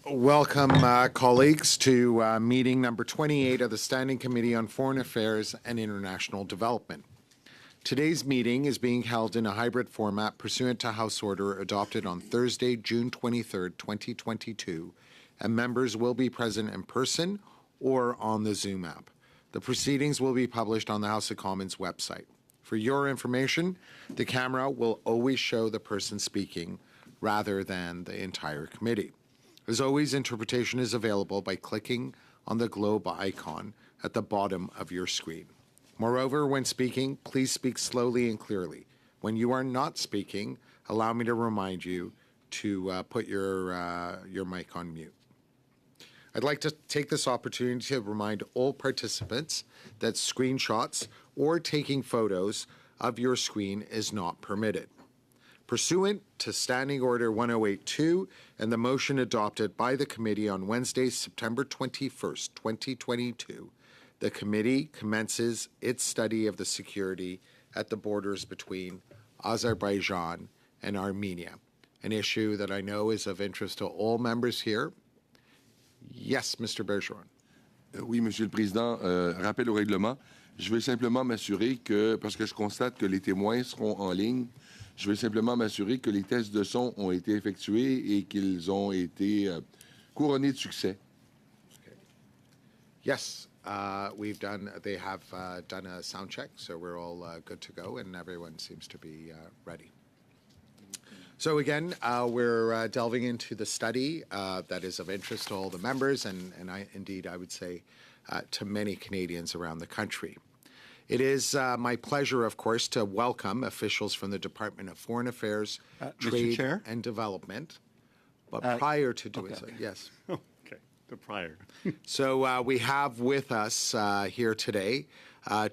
Welcome, colleagues, to meeting number 28 of the Standing Committee on Foreign Affairs and International Development. Today's meeting is being held in a hybrid format pursuant to House Order adopted on Thursday, June 23, 2022, and members will be present in person or on the Zoom app. The proceedings will be published on the House of Commons website. For your information, the camera will always show the person speaking rather than the entire committee. As always, interpretation is available by clicking on the globe icon at the bottom of your screen. Moreover, when speaking, please speak slowly and clearly. When you are not speaking, allow me to remind you to put your mic on mute. I'd like to take this opportunity to remind all participants that screenshots or taking photos of your screen is not permitted. Pursuant to Standing Order 1082 and the motion adopted by the committee on Wednesday, September 21st, 2022, the committee commences its study of the security at the borders between Azerbaijan and Armenia, an issue that I know is of interest to all members here. Yes, Mr. Bergeron. Oui, Monsieur le Président, rappel au règlement. Je vais simplement m'assurer que, parce que je constate que les témoins seront en ligne, je vais simplement m'assurer que les tests de son ont été effectués et qu'ils ont été couronnés de succès. Okay. Yes, they have done a sound check, so we're all good to go, and everyone seems to be ready. So again, we're delving into the study that is of interest to all the members, and I would say to many Canadians around the country. It is my pleasure, of course, to welcome officials from the Department of Foreign Affairs, Trade and Development. But prior to doing so, yes. Okay, the prior. So we have with us here today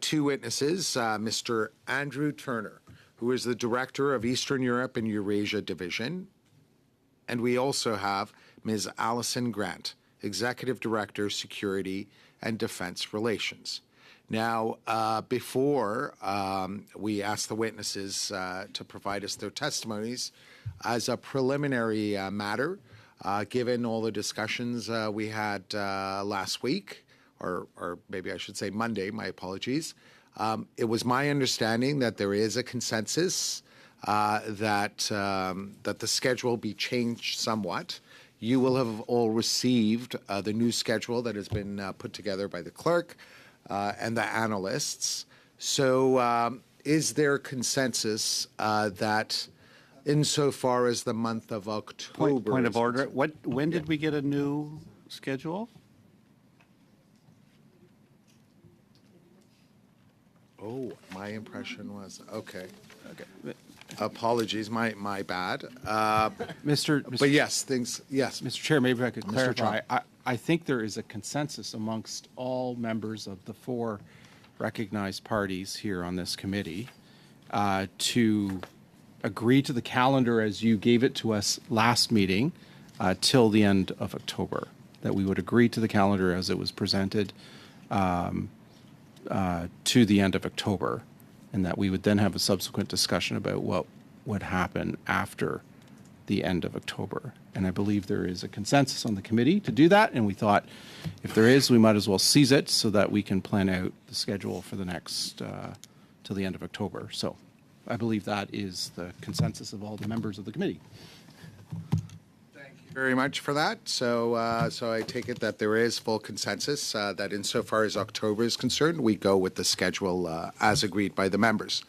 two witnesses, Mr. Andrew Turner, who is the Director of Eastern Europe and Eurasia Division, and we also have Ms. Alison Grant, Executive Director, Security and Defense Relations. Now, before we ask the witnesses to provide us their testimonies, as a preliminary matter, given all the discussions we had last week, or maybe I should say Monday, my apologies, it was my understanding that there is a consensus that the schedule be changed somewhat. You will have all received the new schedule that has been put together by the clerk and the analysts. So is there consensus that insofar as the month of October... Point of order. When did we get a new schedule? Oh, my impression was, okay. Apologies, my bad. But yes, yes. Mr. Chair, maybe I could clarify. I think there is a consensus amongst all members of the four recognized parties here on this committee to agree to the calendar as you gave it to us last meeting till the end of October, that we would agree to the calendar as it was presented to the end of October, and that we would then have a subsequent discussion about what would happen after the end of October. And I believe there is a consensus on the committee to do that, and we thought if there is, we might as well seize it so that we can plan out the schedule for the next till the end of October. So I believe that is the consensus of all the members of the committee. Thank you very much for that. So I take it that there is full consensus that insofar as October is concerned, we go with the schedule as agreed by the members.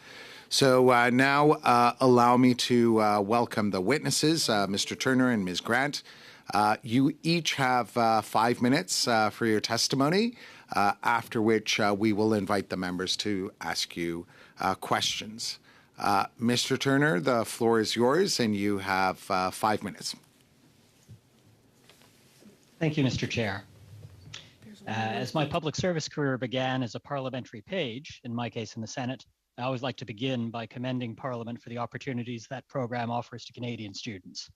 So now allow me to welcome the witnesses, Mr. Turner and Ms. Grant. You each have 5 minutes for your testimony, after which we will invite the members to ask you questions. Mr. Turner, the floor is yours, and you have 5 minutes. Thank you, Mr. Chair. As my public service career began as a parliamentary page, in my case in the Senate, I always like to begin by commending Parliament for the opportunities that program offers to Canadian students.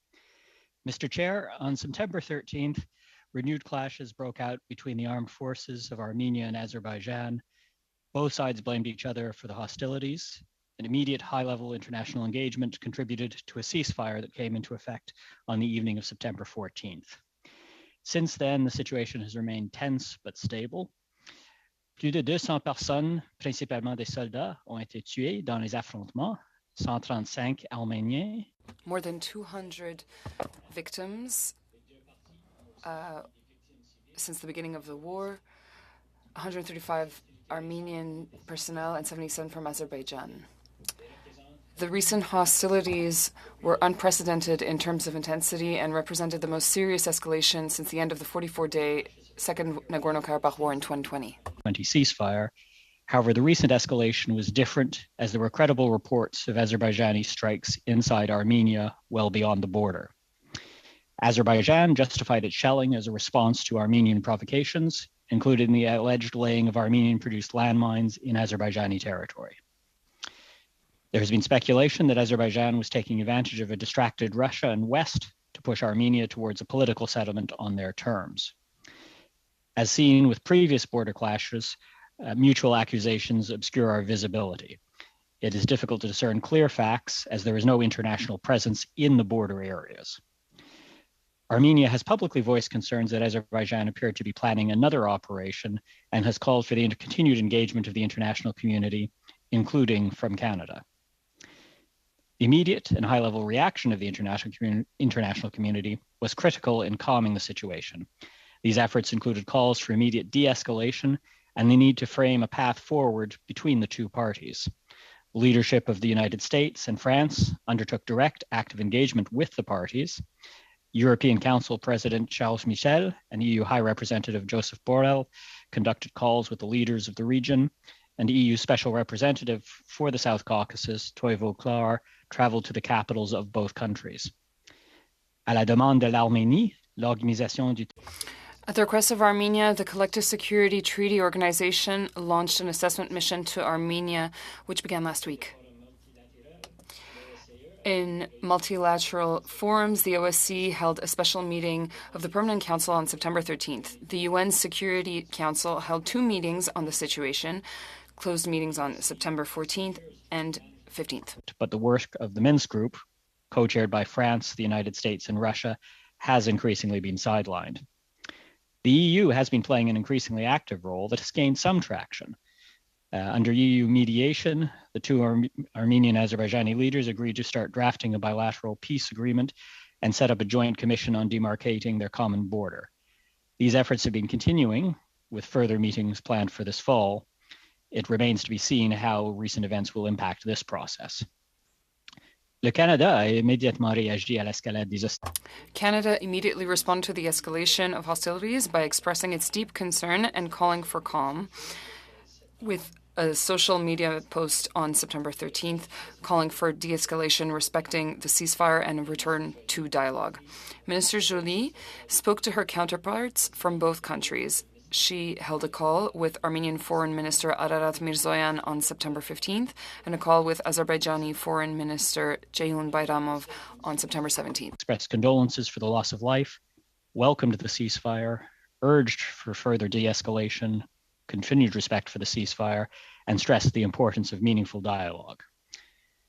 Mr. Chair, on September 13th, renewed clashes broke out between the armed forces of Armenia and Azerbaijan. Both sides blamed each other for the hostilities. An immediate high-level international engagement contributed to a ceasefire that came into effect on the evening of September 14th. Since then, the situation has remained tense but stable. Plus de 200 personnes, principalement des soldats, ont été tuées dans les affrontements, 135 Arméniens. More than 200 victims since the beginning of the war, 135 Armenian personnel and 77 from Azerbaijan. The recent hostilities were unprecedented in terms of intensity and represented the most serious escalation since the end of the 44-day Second Nagorno-Karabakh War in 2020. Ceasefire. However, the recent escalation was different as there were credible reports of Azerbaijani strikes inside Armenia well beyond the border. Azerbaijan justified its shelling as a response to Armenian provocations, including the alleged laying of Armenian-produced landmines in Azerbaijani territory. There has been speculation that Azerbaijan was taking advantage of a distracted Russia and West to push Armenia towards a political settlement on their terms. As seen with previous border clashes, mutual accusations obscure our visibility. It is difficult to discern clear facts as there is no international presence in the border areas. Armenia has publicly voiced concerns that Azerbaijan appeared to be planning another operation and has called for the continued engagement of the international community, including from Canada. The immediate and high-level reaction of the international community was critical in calming the situation. These efforts included calls for immediate de-escalation and the need to frame a path forward between the two parties. The leadership of the United States and France undertook direct active engagement with the parties. European Council President Charles Michel and EU High Representative Joseph Borrell conducted calls with the leaders of the region, and EU Special Representative for the South Caucasus, Toivo Klar, traveled to the capitals of both countries. À la demande de l'Arménie, l'organisation du... At the request of Armenia, the Collective Security Treaty Organization launched an assessment mission to Armenia, which began last week. In multilateral forums, the OSCE held a special meeting of the Permanent Council on September 13th. The UN Security Council held 2 meetings on the situation, closed meetings on September 14th and 15th. But the work of the Minsk Group, co-chaired by France, the United States, and Russia, has increasingly been sidelined. The EU has been playing an increasingly active role that has gained some traction. Under EU mediation, the 2 Armenian Azerbaijani leaders agreed to start drafting a bilateral peace agreement and set up a joint commission on demarcating their common border. These efforts have been continuing, with further meetings planned for this fall. It remains to be seen how recent events will impact this process. Le Canada a immédiatement réagi à l'escalade des hostilités. Canada immediately responded to the escalation of hostilities by expressing its deep concern and calling for calm, with a social media post on September 13th calling for de-escalation, respecting the ceasefire, and a return to dialogue. Minister Joly spoke to her counterparts from both countries. She held a call with Armenian Foreign Minister Ararat Mirzoyan on September 15th and a call with Azerbaijani Foreign Minister Ceyhun Bayramov on September 17th. Expressed condolences for the loss of life, welcomed the ceasefire, urged for further de-escalation, continued respect for the ceasefire, and stressed the importance of meaningful dialogue.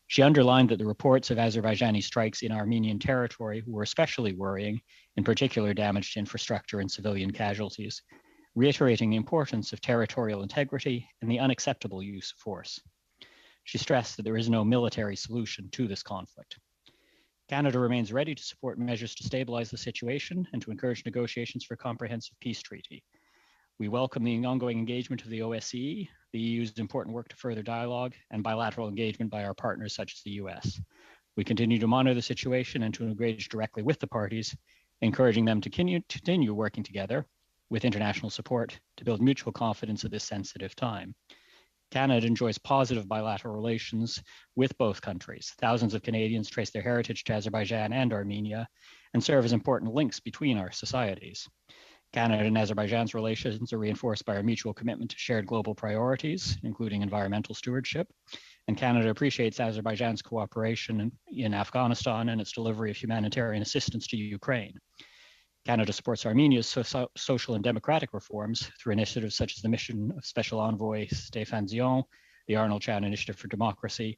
She underlined that the reports of Azerbaijani strikes in Armenian territory were especially worrying, in particular damage to infrastructure and civilian casualties, reiterating the importance of territorial integrity and the unacceptable use of force. She stressed that there is no military solution to this conflict. Canada remains ready to support measures to stabilize the situation and to encourage negotiations for a comprehensive peace treaty. We welcome the ongoing engagement of the OSCE, the EU's important work to further dialogue, and bilateral engagement by our partners such as the US. We continue to monitor the situation and to engage directly with the parties, encouraging them to continue working together with international support to build mutual confidence at this sensitive time. Canada enjoys positive bilateral relations with both countries. Thousands of Canadians trace their heritage to Azerbaijan and Armenia and serve as important links between our societies. Canada and Azerbaijan's relations are reinforced by our mutual commitment to shared global priorities, including environmental stewardship. And Canada appreciates Azerbaijan's cooperation in Afghanistan and its delivery of humanitarian assistance to Ukraine. Canada supports Armenia's social and democratic reforms through initiatives such as the mission of Special Envoy Stéphane Dion, the Arnold Chan Initiative for Democracy,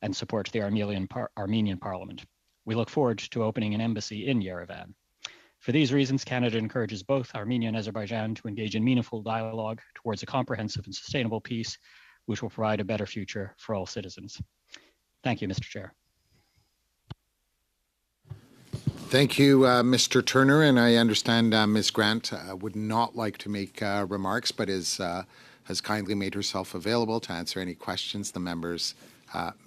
and support the Armenian Parliament. We look forward to opening an embassy in Yerevan. For these reasons, Canada encourages both Armenia and Azerbaijan to engage in meaningful dialogue towards a comprehensive and sustainable peace, which will provide a better future for all citizens. Thank you, Mr. Chair. Thank you, Mr. Turner. And I understand Ms. Grant would not like to make remarks, but has kindly made herself available to answer any questions the members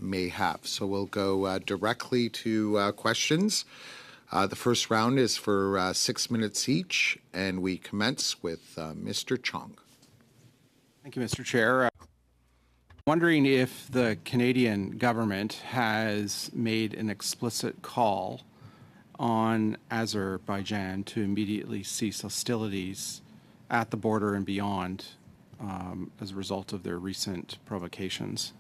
may have. So we'll go directly to questions. The first round is for 6 minutes each, and we commence with Mr. Chong. Thank you, Mr. Chair. Wondering if the Canadian government has made an explicit call on Azerbaijan to immediately cease hostilities at the border and beyond as a result of their recent provocations.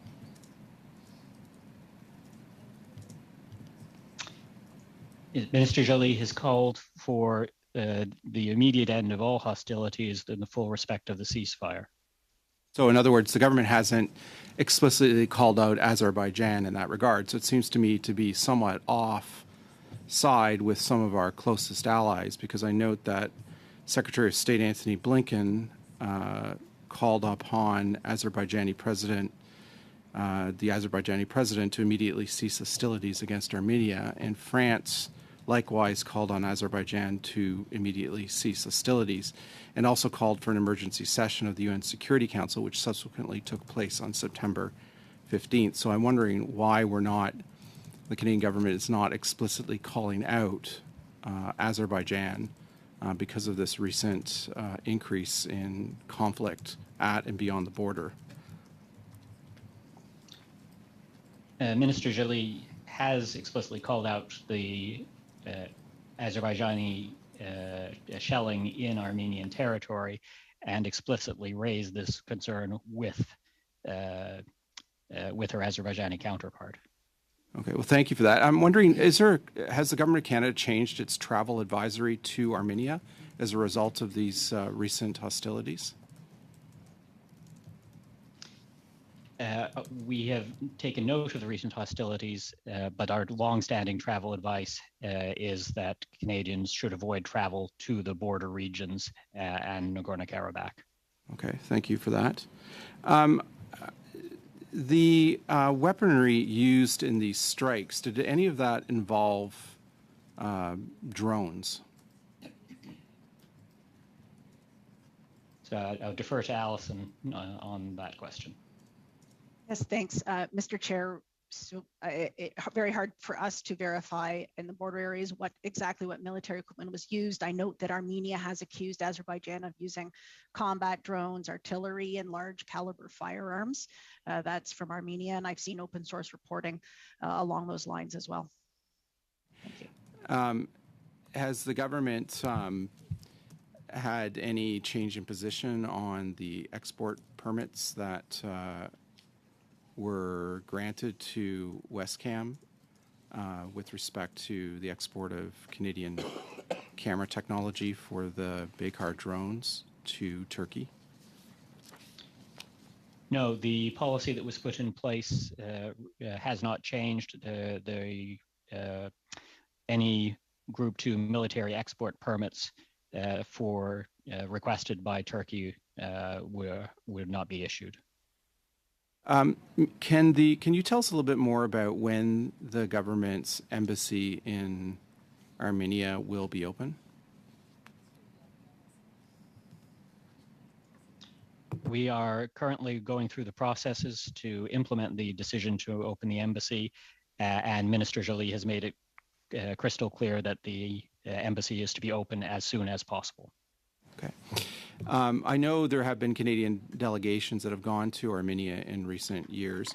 Minister Joly has called for the immediate end of all hostilities in the full respect of the ceasefire. So in other words, the government hasn't explicitly called out Azerbaijan in that regard. So it seems to me to be somewhat offside with some of our closest allies, because I note that Secretary of State Antony Blinken called upon the Azerbaijani president to immediately cease hostilities against Armenia, and France likewise called on Azerbaijan to immediately cease hostilities, and also called for an emergency session of the UN Security Council, which subsequently took place on September 15th. So I'm wondering why the Canadian government is not explicitly calling out Azerbaijan because of this recent increase in conflict at and beyond the border. Minister Joly has explicitly called out the Azerbaijani shelling in Armenian territory and explicitly raised this concern with her Azerbaijani counterpart. Okay, well, thank you for that. I'm wondering, has the government of Canada changed its travel advisory to Armenia as a result of these recent hostilities? We have taken note of the recent hostilities, but our long-standing travel advice is that Canadians should avoid travel to the border regions and Nagorno-Karabakh. Okay, thank you for that. The weaponry used in these strikes, did any of that involve drones? So I'll defer to Alison on that question. Yes, thanks, Mr. Chair. So very hard for us to verify in the border areas what military equipment was used. I note that Armenia has accused Azerbaijan of using combat drones, artillery, and large caliber firearms. That's from Armenia, and I've seen open source reporting along those lines as well. Thank you. Has the government had any change in position on the export permits that were granted to Westcam with respect to the export of Canadian camera technology for the Baykar drones to Turkey? No, the policy that was put in place has not changed. Any Group 2 military export permits requested by Turkey would not be issued. Can you tell us a little bit more about when the government's embassy in Armenia will be open? We are currently going through the processes to implement the decision to open the embassy, and Minister Joly has made it crystal clear that the embassy is to be open as soon as possible. Okay. I know there have been Canadian delegations that have gone to Armenia in recent years.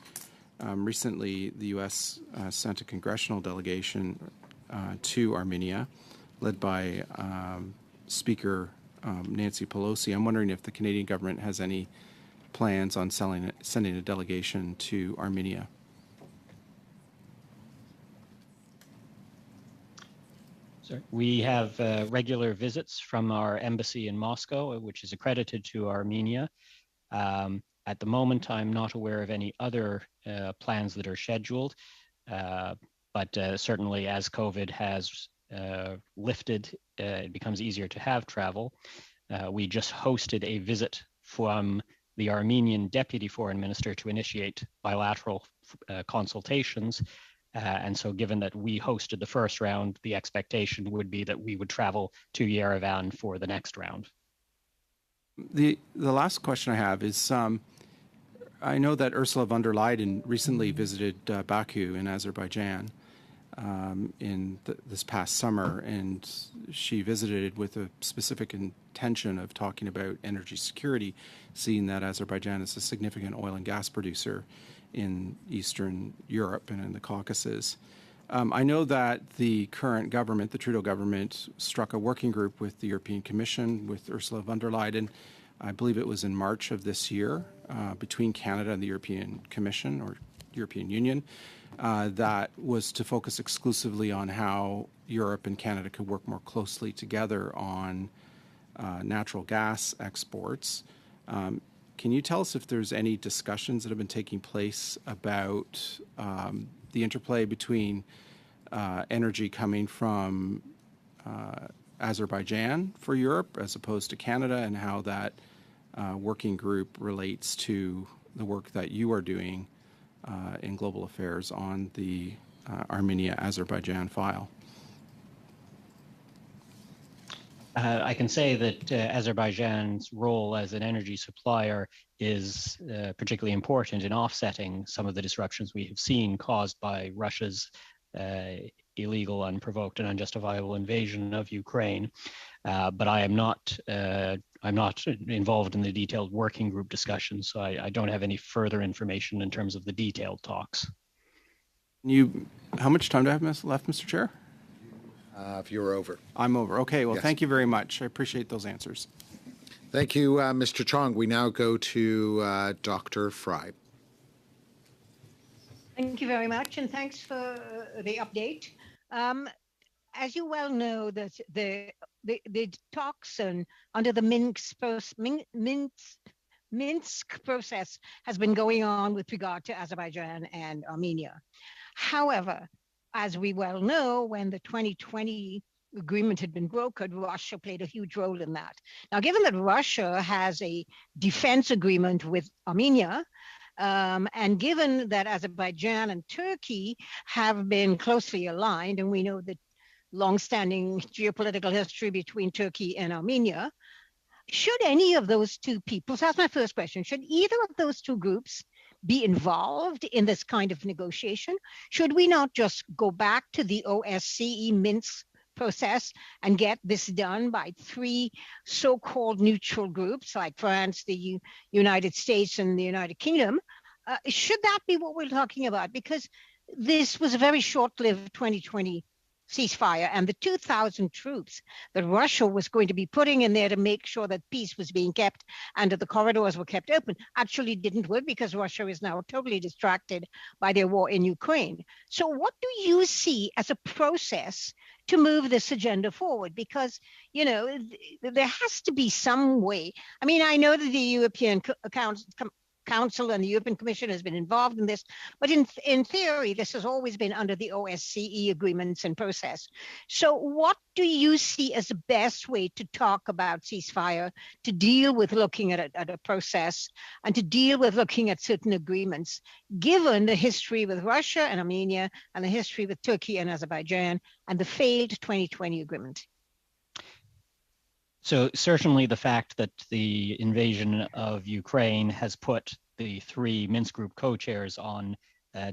Recently, the U.S. sent a congressional delegation to Armenia, led by Speaker Nancy Pelosi. I'm wondering if the Canadian government has any plans on sending a delegation to Armenia. We have regular visits from our embassy in Moscow, which is accredited to Armenia. At the moment, I'm not aware of any other plans that are scheduled, but certainly as COVID has lifted, it becomes easier to have travel. We just hosted a visit from the Armenian deputy foreign minister to initiate bilateral consultations. And so given that we hosted the first round, the expectation would be that we would travel to Yerevan for the next round. The last question I have is, I know that Ursula von der Leyen recently visited Baku in Azerbaijan this past summer, and she visited with a specific intention of talking about energy security, seeing that Azerbaijan is a significant oil and gas producer in Eastern Europe and in the Caucasus. I know that the current government, the Trudeau government, struck a working group with the European Commission, with Ursula von der Leyen, I believe it was in March of this year, between Canada and the European Commission or European Union, that was to focus exclusively on how Europe and Canada could work more closely together on natural gas exports. Can you tell us if there's any discussions that have been taking place about the interplay between energy coming from Azerbaijan for Europe as opposed to Canada, and how that working group relates to the work that you are doing in global affairs on the Armenia-Azerbaijan file? I can say that Azerbaijan's role as an energy supplier is particularly important in offsetting some of the disruptions we have seen caused by Russia's illegal, unprovoked, and unjustifiable invasion of Ukraine. But I'm not involved in the detailed working group discussions, so I don't have any further information in terms of the detailed talks. How much time do I have left, Mr. Chair? If you're over. I'm over. Okay, well, Yes. Thank you very much. I appreciate those answers. Thank you, Mr. Chong. We now go to Dr. Fry. Thank you very much, and thanks for the update. As you well know, the talks under the Minsk process has been going on with regard to Azerbaijan and Armenia. However, as we well know, when the 2020 agreement had been brokered, Russia played a huge role in that. Now, given that Russia has a defense agreement with Armenia, and given that Azerbaijan and Turkey have been closely aligned, and we know the longstanding geopolitical history between Turkey and Armenia, should any of those two peoples, that's my first question, should either of those two groups be involved in this kind of negotiation? Should we not just go back to the OSCE Minsk process and get this done by three so-called neutral groups like France, the United States, and the United Kingdom? Should that be what we're talking about? Because this was a very short-lived 2020 ceasefire, and the 2,000 troops that Russia was going to be putting in there to make sure that peace was being kept and that the corridors were kept open actually didn't work, because Russia is now totally distracted by their war in Ukraine. So what do you see as a process to move this agenda forward? Because, you know, there has to be some way. I mean, I know that the European Council and the European Commission has been involved in this, but in theory, this has always been under the OSCE agreements and process. So what do you see as the best way to talk about ceasefire, to deal with looking at a process, and to deal with looking at certain agreements, given the history with Russia and Armenia and the history with Turkey and Azerbaijan and the failed 2020 agreement? So certainly the fact that the invasion of Ukraine has put the three Minsk Group co-chairs on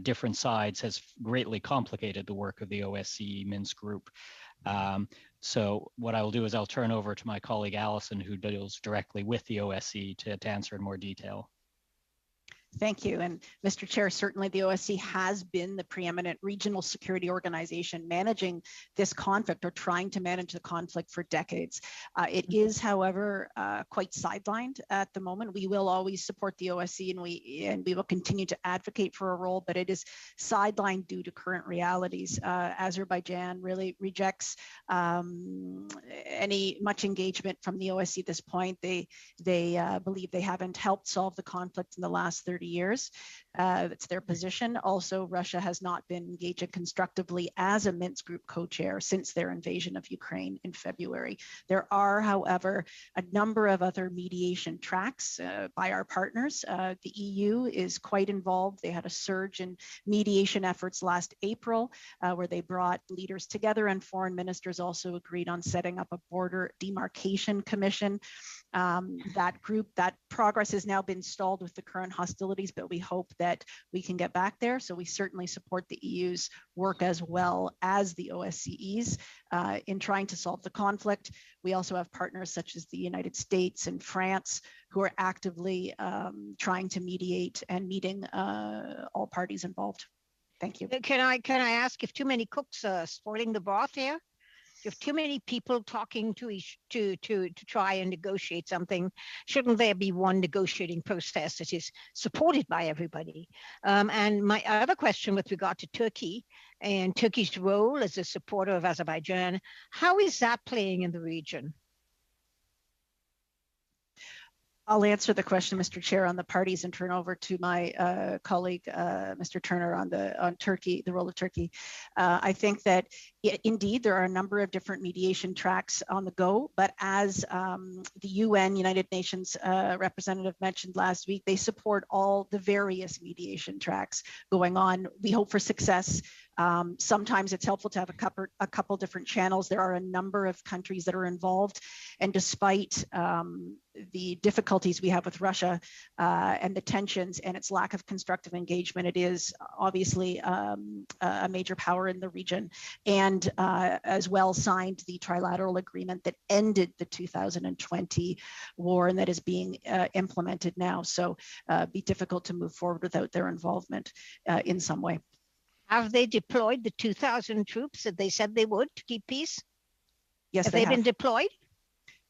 different sides has greatly complicated the work of the OSCE Minsk Group. So what I will do is I'll turn over to my colleague Alison, who deals directly with the OSCE, to answer in more detail. Thank you. And Mr. Chair, certainly the OSCE has been the preeminent regional security organization managing this conflict, or trying to manage the conflict, for decades. It is, however, quite sidelined at the moment. We will always support the OSCE, and we will continue to advocate for a role, but it is sidelined due to current realities. Azerbaijan really rejects any much engagement from the OSCE at this point. They believe they haven't helped solve the conflict in the last 30 30 years. It's their position. Also, Russia has not been engaging constructively as a Minsk Group co-chair since their invasion of Ukraine in February. There are, however, a number of other mediation tracks by our partners. The EU is quite involved. They had a surge in mediation efforts last April, where they brought leaders together, and foreign ministers also agreed on setting up a border demarcation commission. That progress has now been stalled with the current hostilities, but we hope that we can get back there. So we certainly support the EU's work as well as the OSCE's in trying to solve the conflict. We also have partners such as the United States and France who are actively trying to mediate and meeting all parties involved. Thank you. Can I ask if too many cooks are spoiling the broth here? If too many people talking to try and negotiate something, shouldn't there be one negotiating process that is supported by everybody? And my other question with regard to Turkey and Turkey's role as a supporter of Azerbaijan, how is that playing in the region? I'll answer the question, Mr. Chair, on the parties and turn over to my colleague, Mr. Turner, on Turkey, the role of Turkey. I think that indeed there are a number of different mediation tracks on the go, but as the UN, United Nations representative mentioned last week, they support all the various mediation tracks going on. We hope for success. Sometimes it's helpful to have a couple different channels. There are a number of countries that are involved, and despite the difficulties we have with Russia and the tensions and its lack of constructive engagement, it is obviously a major power in the region, and as well signed the trilateral agreement that ended the 2020 war and that is being implemented now. So be difficult to move forward without their involvement in some way. Have they deployed the 2,000 troops that they said they would to keep peace? Yes, have they been deployed?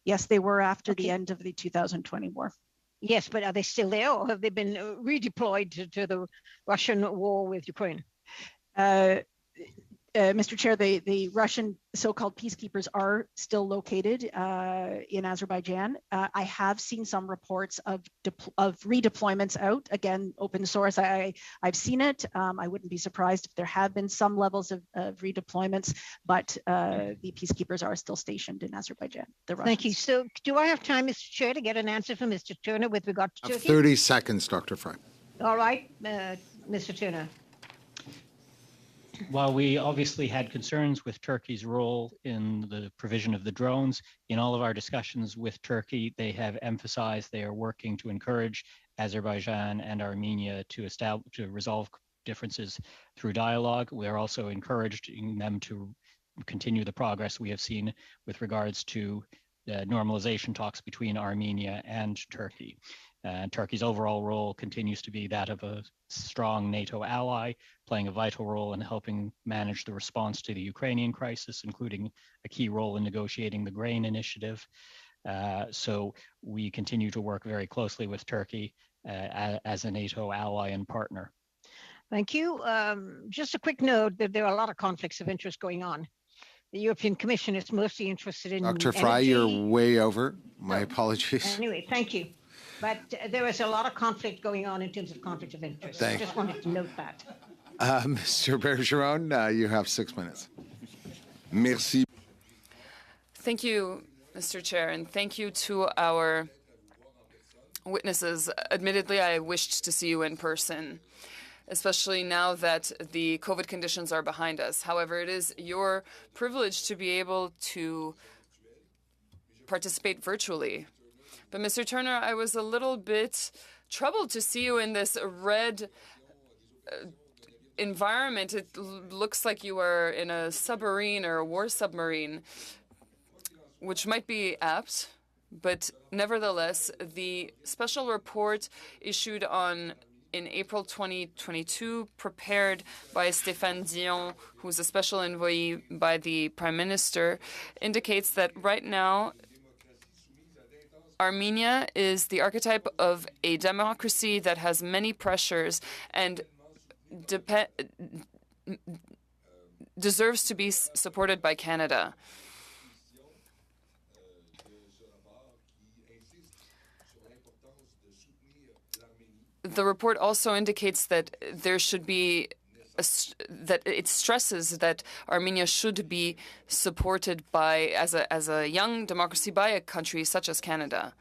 Yes, they were after the end of the 2020 war. Yes, but are they still there, or have they been redeployed to the Russian war with Ukraine? Mr. Chair, the Russian so-called peacekeepers are still located in Azerbaijan. I have seen some reports of redeployments out. Again, open source, I've seen it. I wouldn't be surprised if there have been some levels of redeployments, but the peacekeepers are still stationed in Azerbaijan. Thank you. So do I have time, Mr. Chair, to get an answer from Mr. Turner with regard to Turkey? 30 seconds, Dr. Fry. All right, Mr. Turner. While we obviously had concerns with Turkey's role in the provision of the drones, in all of our discussions with Turkey, they have emphasized they are working to encourage Azerbaijan and Armenia to resolve differences through dialogue. We are also encouraging them to continue the progress we have seen with regards to normalization talks between Armenia and Turkey. Turkey's overall role continues to be that of a strong NATO ally, playing a vital role in helping manage the response to the Ukrainian crisis, including a key role in negotiating the grain initiative. So we continue to work very closely with Turkey as a NATO ally and partner. Thank you. Just a quick note that there are a lot of conflicts of interest going on. The European Commission is mostly interested in Dr. Fry, you're way over. My apologies. Anyway, thank you. But there is a lot of conflict going on in terms of conflict of interest. I just wanted to note that. Mr. Bergeron, you have 6 minutes. Merci. Thank you, Mr. Chair, and thank you to our witnesses. Admittedly, I wished to see you in person, especially now that the COVID conditions are behind us. However, it is your privilege to be able to participate virtually. But Mr. Turner, I was a little bit troubled to see you in this red environment. It looks like you are in a submarine or a war submarine, which might be apt, but nevertheless, the special report issued in April 2022, prepared by Stéphane Dion, who's a special envoy by the Prime Minister, indicates that right now, Armenia is the archetype of a democracy that has many pressures and deserves to be supported by Canada. the report also indicates that there should be that it stresses that Armenia should be supported by, as a young democracy, by a country such as Canada.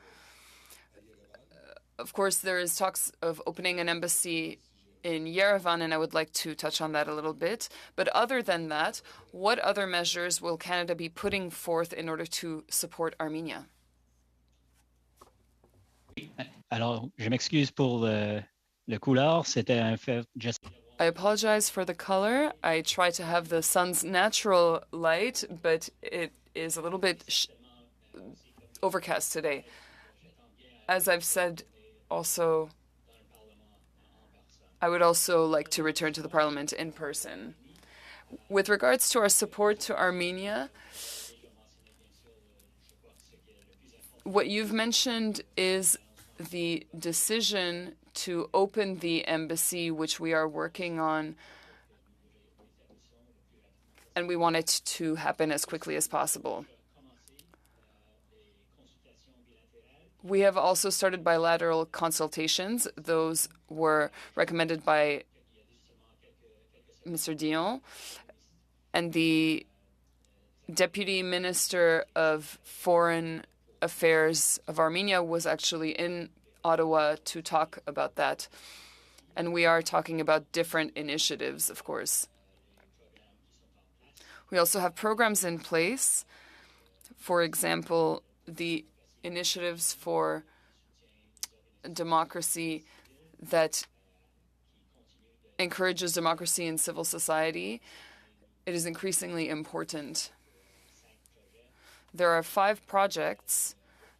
Of course, there is talks of opening an embassy in Yerevan, and I would like to touch on that a little bit. But other than that, what other measures will Canada be putting forth in order to support Armenia? Alors, je m'excuse pour le couleur. C'était un fait just. I apologize for the color. I try to have the sun's natural light, but it is a little bit overcast today. As I've said, also, I would also like to return to the parliament in person. With regards to our support to Armenia, what you've mentioned is the decision to open the embassy, which we are working on, and we want it to happen as quickly as possible. We have also started bilateral consultations. Those were recommended by Mr. Dion, and the Deputy Minister of Foreign Affairs of Armenia was actually in Ottawa to talk about that. And we are talking about different initiatives, of course. We also have programs in place. For example, the initiatives for democracy that encourages democracy in civil society. It is increasingly important. There are 5 projects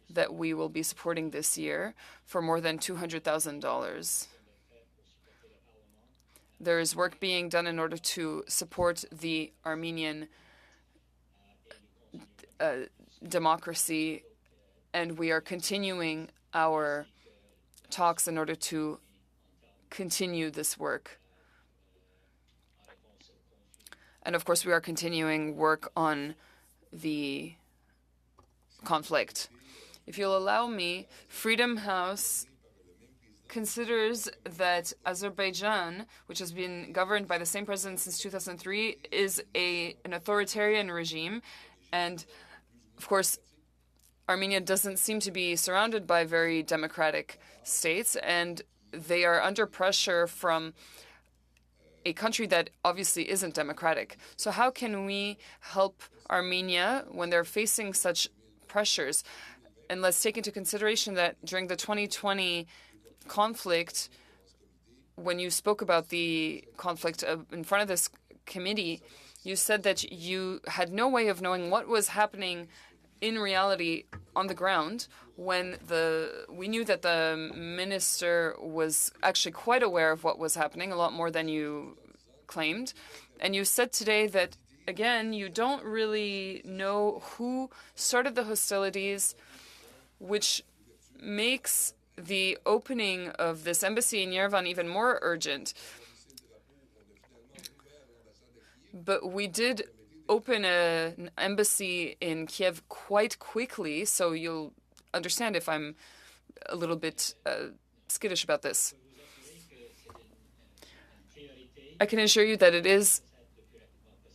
that we will be supporting this year for more than $200,000. There is work being done in order to support the Armenian democracy, and we are continuing our talks in order to continue this work. And of course, we are continuing work on the conflict. If you'll allow me, Freedom House considers that Azerbaijan, which has been governed by the same president since 2003, is an authoritarian regime. And of course, Armenia doesn't seem to be surrounded by very democratic states, and they are under pressure from a country that obviously isn't democratic. So how can we help Armenia when they're facing such pressures? And let's take into consideration that during the 2020 conflict, when you spoke about the conflict in front of this committee, you said that you had no way of knowing what was happening in reality on the ground, when we knew that the minister was actually quite aware of what was happening, a lot more than you claimed. And you said today that, again, you don't really know who started the hostilities, which makes the opening of this embassy in Yerevan even more urgent. But we did open an embassy in Kiev quite quickly, so you'll understand if I'm a little bit skittish about this. I can assure you that it is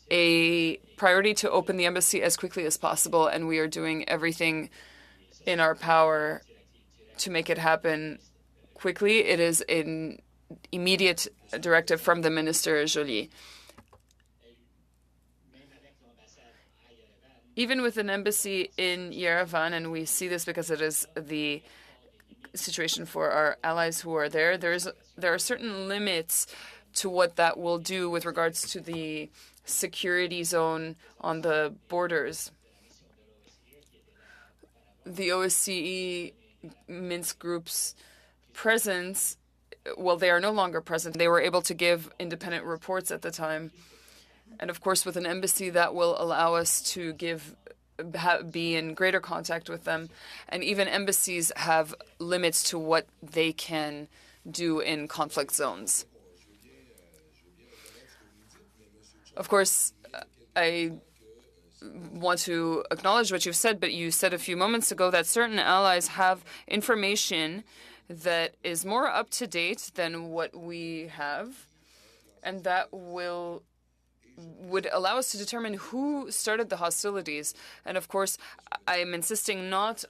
a priority to open the embassy as quickly as possible, and we are doing everything in our power to make it happen quickly. It is an immediate directive from the Minister Joly. Even with an embassy in Yerevan, and we see this because it is the situation for our allies who are there, there are certain limits to what that will do with regards to the security zone on the borders. The OSCE Minsk group's presence, well, they are no longer present. They were able to give independent reports at the time. And of course, with an embassy, that will allow us to be in greater contact with them. And even embassies have limits to what they can do in conflict zones. Of course, I want to acknowledge what you've said, but you said a few moments ago that certain allies have information that is more up to date than what we have, and that would allow us to determine who started the hostilities. And of course, I am insisting not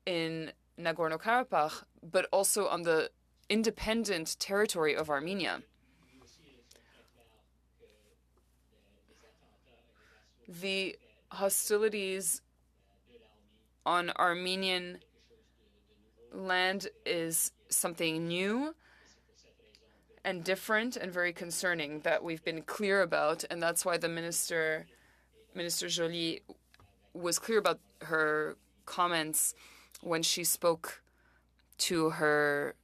in Nagorno-Karabakh, but also on the independent territory of Armenia. The hostilities on Armenian land is something new and different and very concerning that we've been clear about, and that's why the Minister Joly was clear about her comments when she spoke to her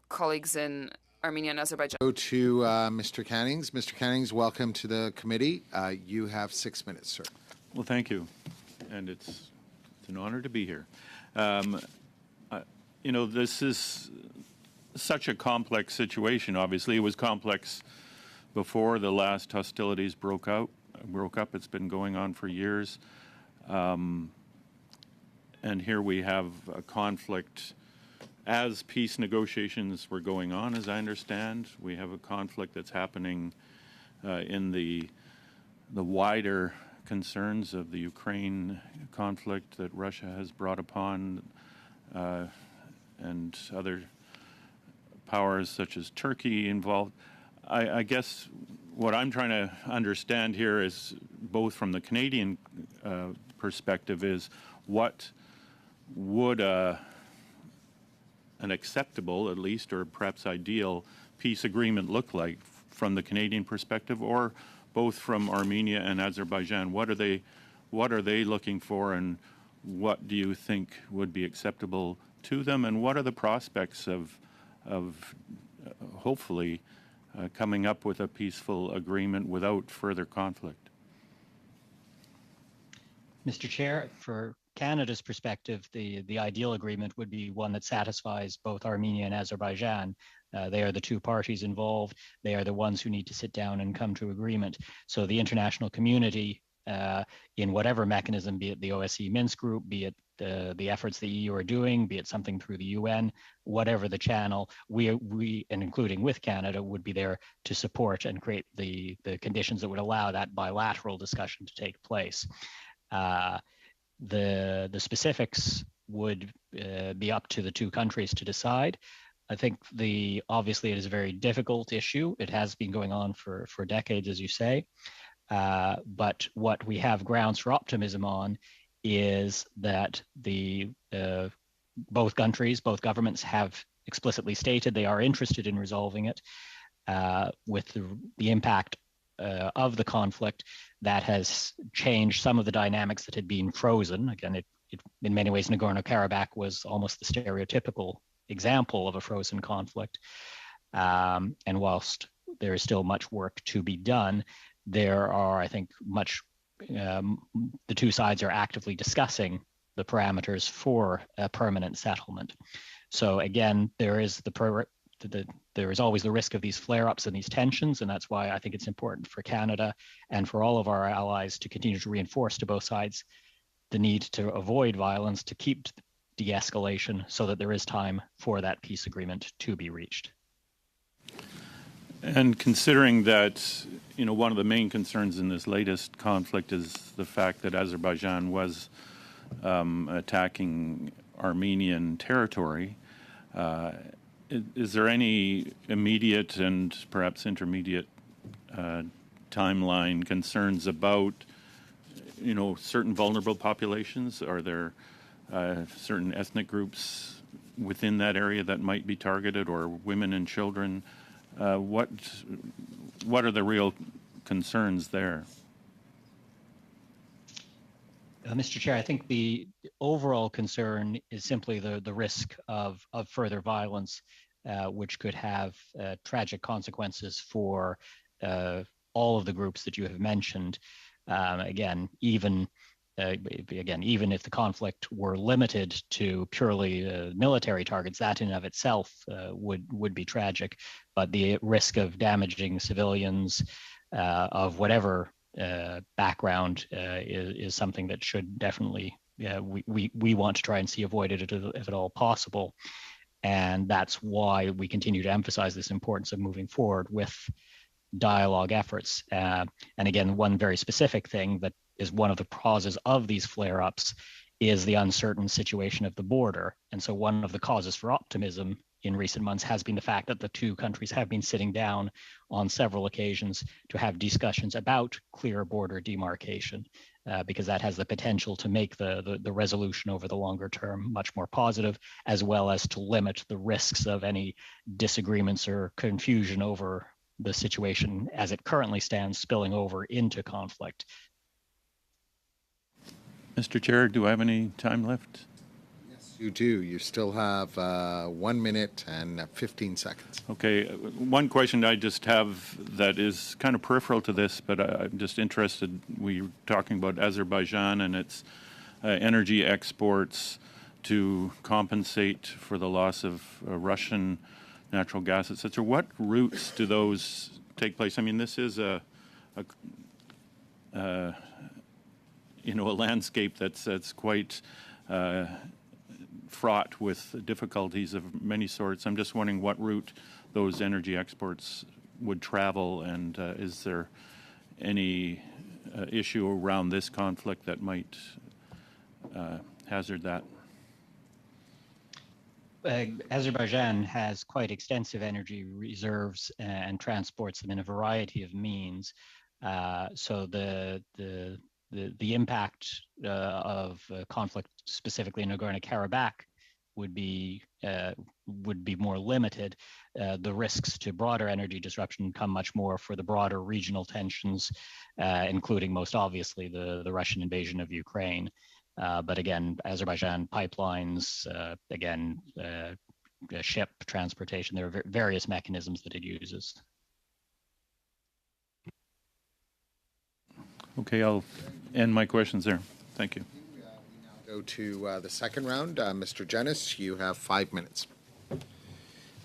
colleagues in Armenia and Azerbaijan. Go to Mr. Cannings. Mr. Cannings, welcome to the committee. You have 6 minutes, sir. Well, thank you, and it's an honor to be here. This is such a complex situation. Obviously, it was complex before the last hostilities broke up. It's been going on for years, and here we have a conflict. As peace negotiations were going on, as I understand, we have a conflict that's happening in the wider concerns of the Ukraine conflict that Russia has brought upon, and other powers such as Turkey involved. I guess what I'm trying to understand here is, both from the Canadian perspective, is what would an acceptable, at least, or perhaps ideal peace agreement look like from the Canadian perspective, or both from Armenia and Azerbaijan? What are they looking for, and what do you think would be acceptable to them, and what are the prospects of hopefully coming up with a peaceful agreement without further conflict? Mr. Chair, for Canada's perspective, the ideal agreement would be one that satisfies both Armenia and Azerbaijan. They are the two parties involved. They are the ones who need to sit down and come to agreement. So the international community, in whatever mechanism, be it the OSCE Minsk Group, be it the efforts the EU are doing, be it something through the UN, whatever the channel, we and including with Canada, would be there to support and create the conditions that would allow that bilateral discussion to take place. The specifics would be up to the two countries to decide. I think obviously it is a very difficult issue. It has been going on for decades, as you say. But what we have grounds for optimism on is that both governments have explicitly stated they are interested in resolving it. With the impact of the conflict, that has changed some of the dynamics that had been frozen. Again, it in many ways, Nagorno-Karabakh was almost the stereotypical example of a frozen conflict. And whilst there is still much work to be done, there are, I think, the two sides are actively discussing the parameters for a permanent settlement. So again, there is there is always the risk of these flare-ups and these tensions, and that's why I think it's important for Canada and for all of our allies to continue to reinforce to both sides the need to avoid violence, to keep de-escalation, so that there is time for that peace agreement to be reached. And considering that, one of the main concerns in this latest conflict is the fact that Azerbaijan was attacking Armenian territory, is there any immediate and perhaps intermediate timeline concerns about, certain vulnerable populations? Are there certain ethnic groups within that area that might be targeted, or women and children? What are the real concerns there? Mr. Chair, I think the overall concern is simply the risk of further violence, which could have tragic consequences for all of the groups that you have mentioned. Even if the conflict were limited to purely military targets, that in and of itself would be tragic. But the risk of damaging civilians of whatever background is something that should definitely we want to try and see avoided if at all possible. And that's why we continue to emphasize this importance of moving forward with dialogue efforts. And again, one very specific thing that is one of the causes of these flare-ups is the uncertain situation of the border. And so one of the causes for optimism in recent months has been the fact that the two countries have been sitting down on several occasions to have discussions about clear border demarcation, because that has the potential to make the resolution over the longer term much more positive, as well as to limit the risks of any disagreements or confusion over the situation as it currently stands spilling over into conflict. Mr. Chair, do I have any time left? Yes, you do. You still have 1 minute and 15 seconds. Okay, one question I just have that is kind of peripheral to this, but I'm just interested. We were talking about Azerbaijan and its energy exports to compensate for the loss of Russian natural gas, etc. What routes do those take place? I mean, this is a landscape that's quite fraught with difficulties of many sorts. I'm just wondering what route those energy exports would travel, and is there any issue around this conflict that might hazard that? Azerbaijan has quite extensive energy reserves and transports them in a variety of means. So the impact of conflict, specifically in Nagorno-Karabakh, would be more limited. The risks to broader energy disruption come much more for the broader regional tensions, including most obviously the Russian invasion of Ukraine. But again, Azerbaijan pipelines, ship transportation, there are various mechanisms that it uses. Okay, I'll end my questions there. Thank you. We now go to the second round. Mr. Jennis, you have 5 minutes.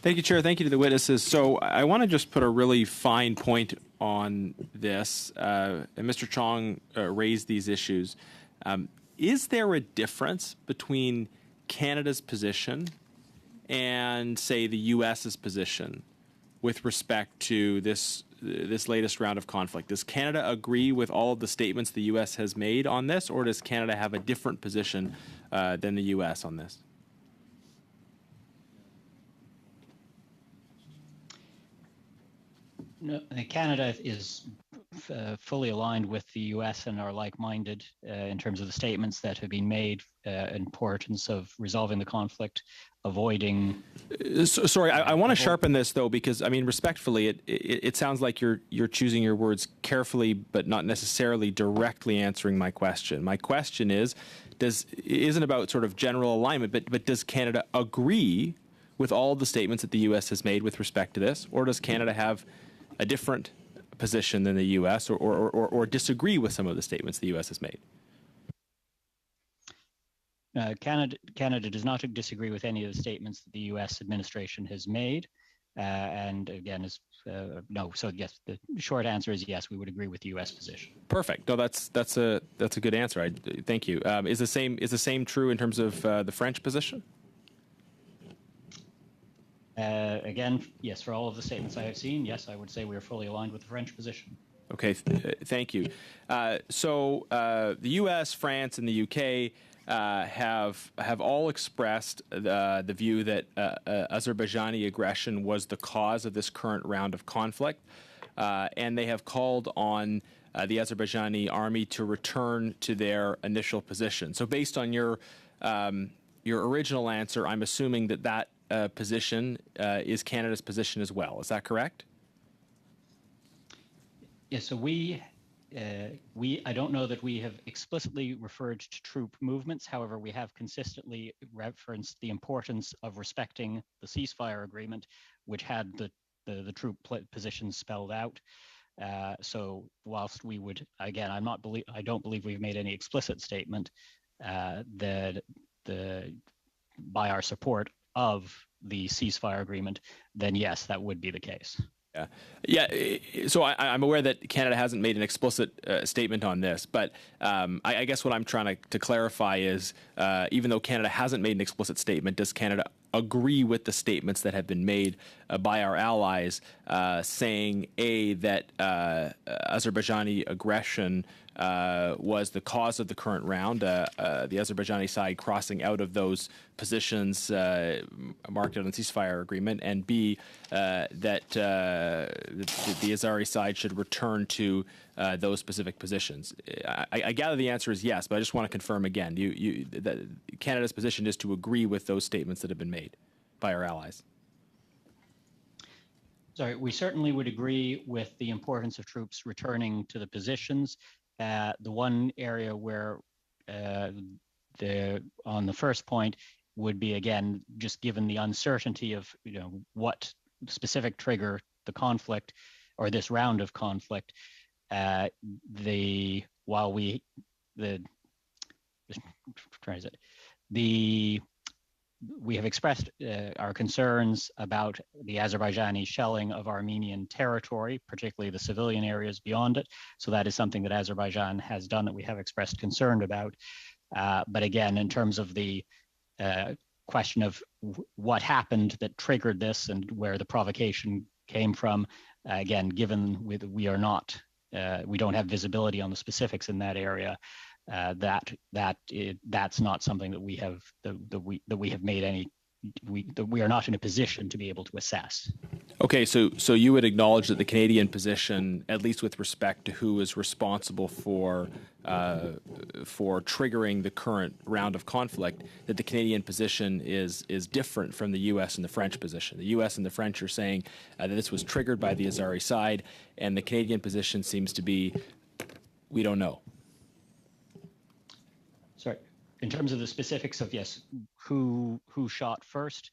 Thank you, Chair. Thank you to the witnesses. So I want to just put a really fine point on this. And Mr. Chong raised these issues. Is there a difference between Canada's position and, say, the U.S.'s position with respect to this latest round of conflict? Does Canada agree with all of the statements the U.S. has made on this, or does Canada have a different position than the U.S. on this? No, Canada is fully aligned with the U.S. and are like-minded in terms of the statements that have been made, importance of resolving the conflict, avoiding. Sorry, I want to sharpen this though, because I mean, respectfully, it sounds like you're choosing your words carefully, but not necessarily directly answering my question. My question isn't about sort of general alignment, but does Canada agree with all the statements that the U.S. has made with respect to this, or does Canada have a different position than the U.S. or disagree with some of the statements the U.S. has made? Canada does not disagree with any of the statements that the U.S. administration has made, and again, no. So yes, the short answer is yes. We would agree with the U.S. position. Perfect. No, that's a good answer. Thank you. Is the same true in terms of the French position? Again, yes, for all of the statements I have seen, yes, I would say we are fully aligned with the French position. Okay, thank you. So the U.S., France, and the U.K. have all expressed the view that Azerbaijani aggression was the cause of this current round of conflict, and they have called on the Azerbaijani army to return to their initial position. So based on your original answer, I'm assuming that position is Canada's position as well. Is that correct? Yes. So I don't know that we have explicitly referred to troop movements. However, we have consistently referenced the importance of respecting the ceasefire agreement, which had the troop positions spelled out. So whilst we would, again, I don't believe we've made any explicit statement that by our support of the ceasefire agreement, then yes, that would be the case. Yeah. So I'm aware that Canada hasn't made an explicit statement on this, but I guess what I'm trying to clarify is, even though Canada hasn't made an explicit statement, does Canada agree with the statements that have been made by our allies, saying that Azerbaijani aggression was the cause of the current round, the Azerbaijani side crossing out of those positions marked out in the ceasefire agreement, and B, that the Azeri side should return to those specific positions? I gather the answer is yes, but I just want to confirm again. That Canada's position is to agree with those statements that have been made by our allies. Sorry, we certainly would agree with the importance of troops returning to the positions. The one area where on the first point would be, again, just given the uncertainty of what specific trigger the conflict or this round of conflict, we have expressed our concerns about the Azerbaijani shelling of Armenian territory, particularly the civilian areas beyond it. So that is something that Azerbaijan has done that we have expressed concern about. But again, in terms of the question of what happened that triggered this and where the provocation came from, again, given we don't have visibility on the specifics in that area, that's not something that we have we are not in a position to be able to assess. Okay, so you would acknowledge that the Canadian position, at least with respect to who is responsible for triggering the current round of conflict, that the Canadian position is different from the U.S. and the French position. The U.S. and the French are saying that this was triggered by the Azeri side, and the Canadian position seems to be, we don't know. Sorry, in terms of the specifics of who shot first,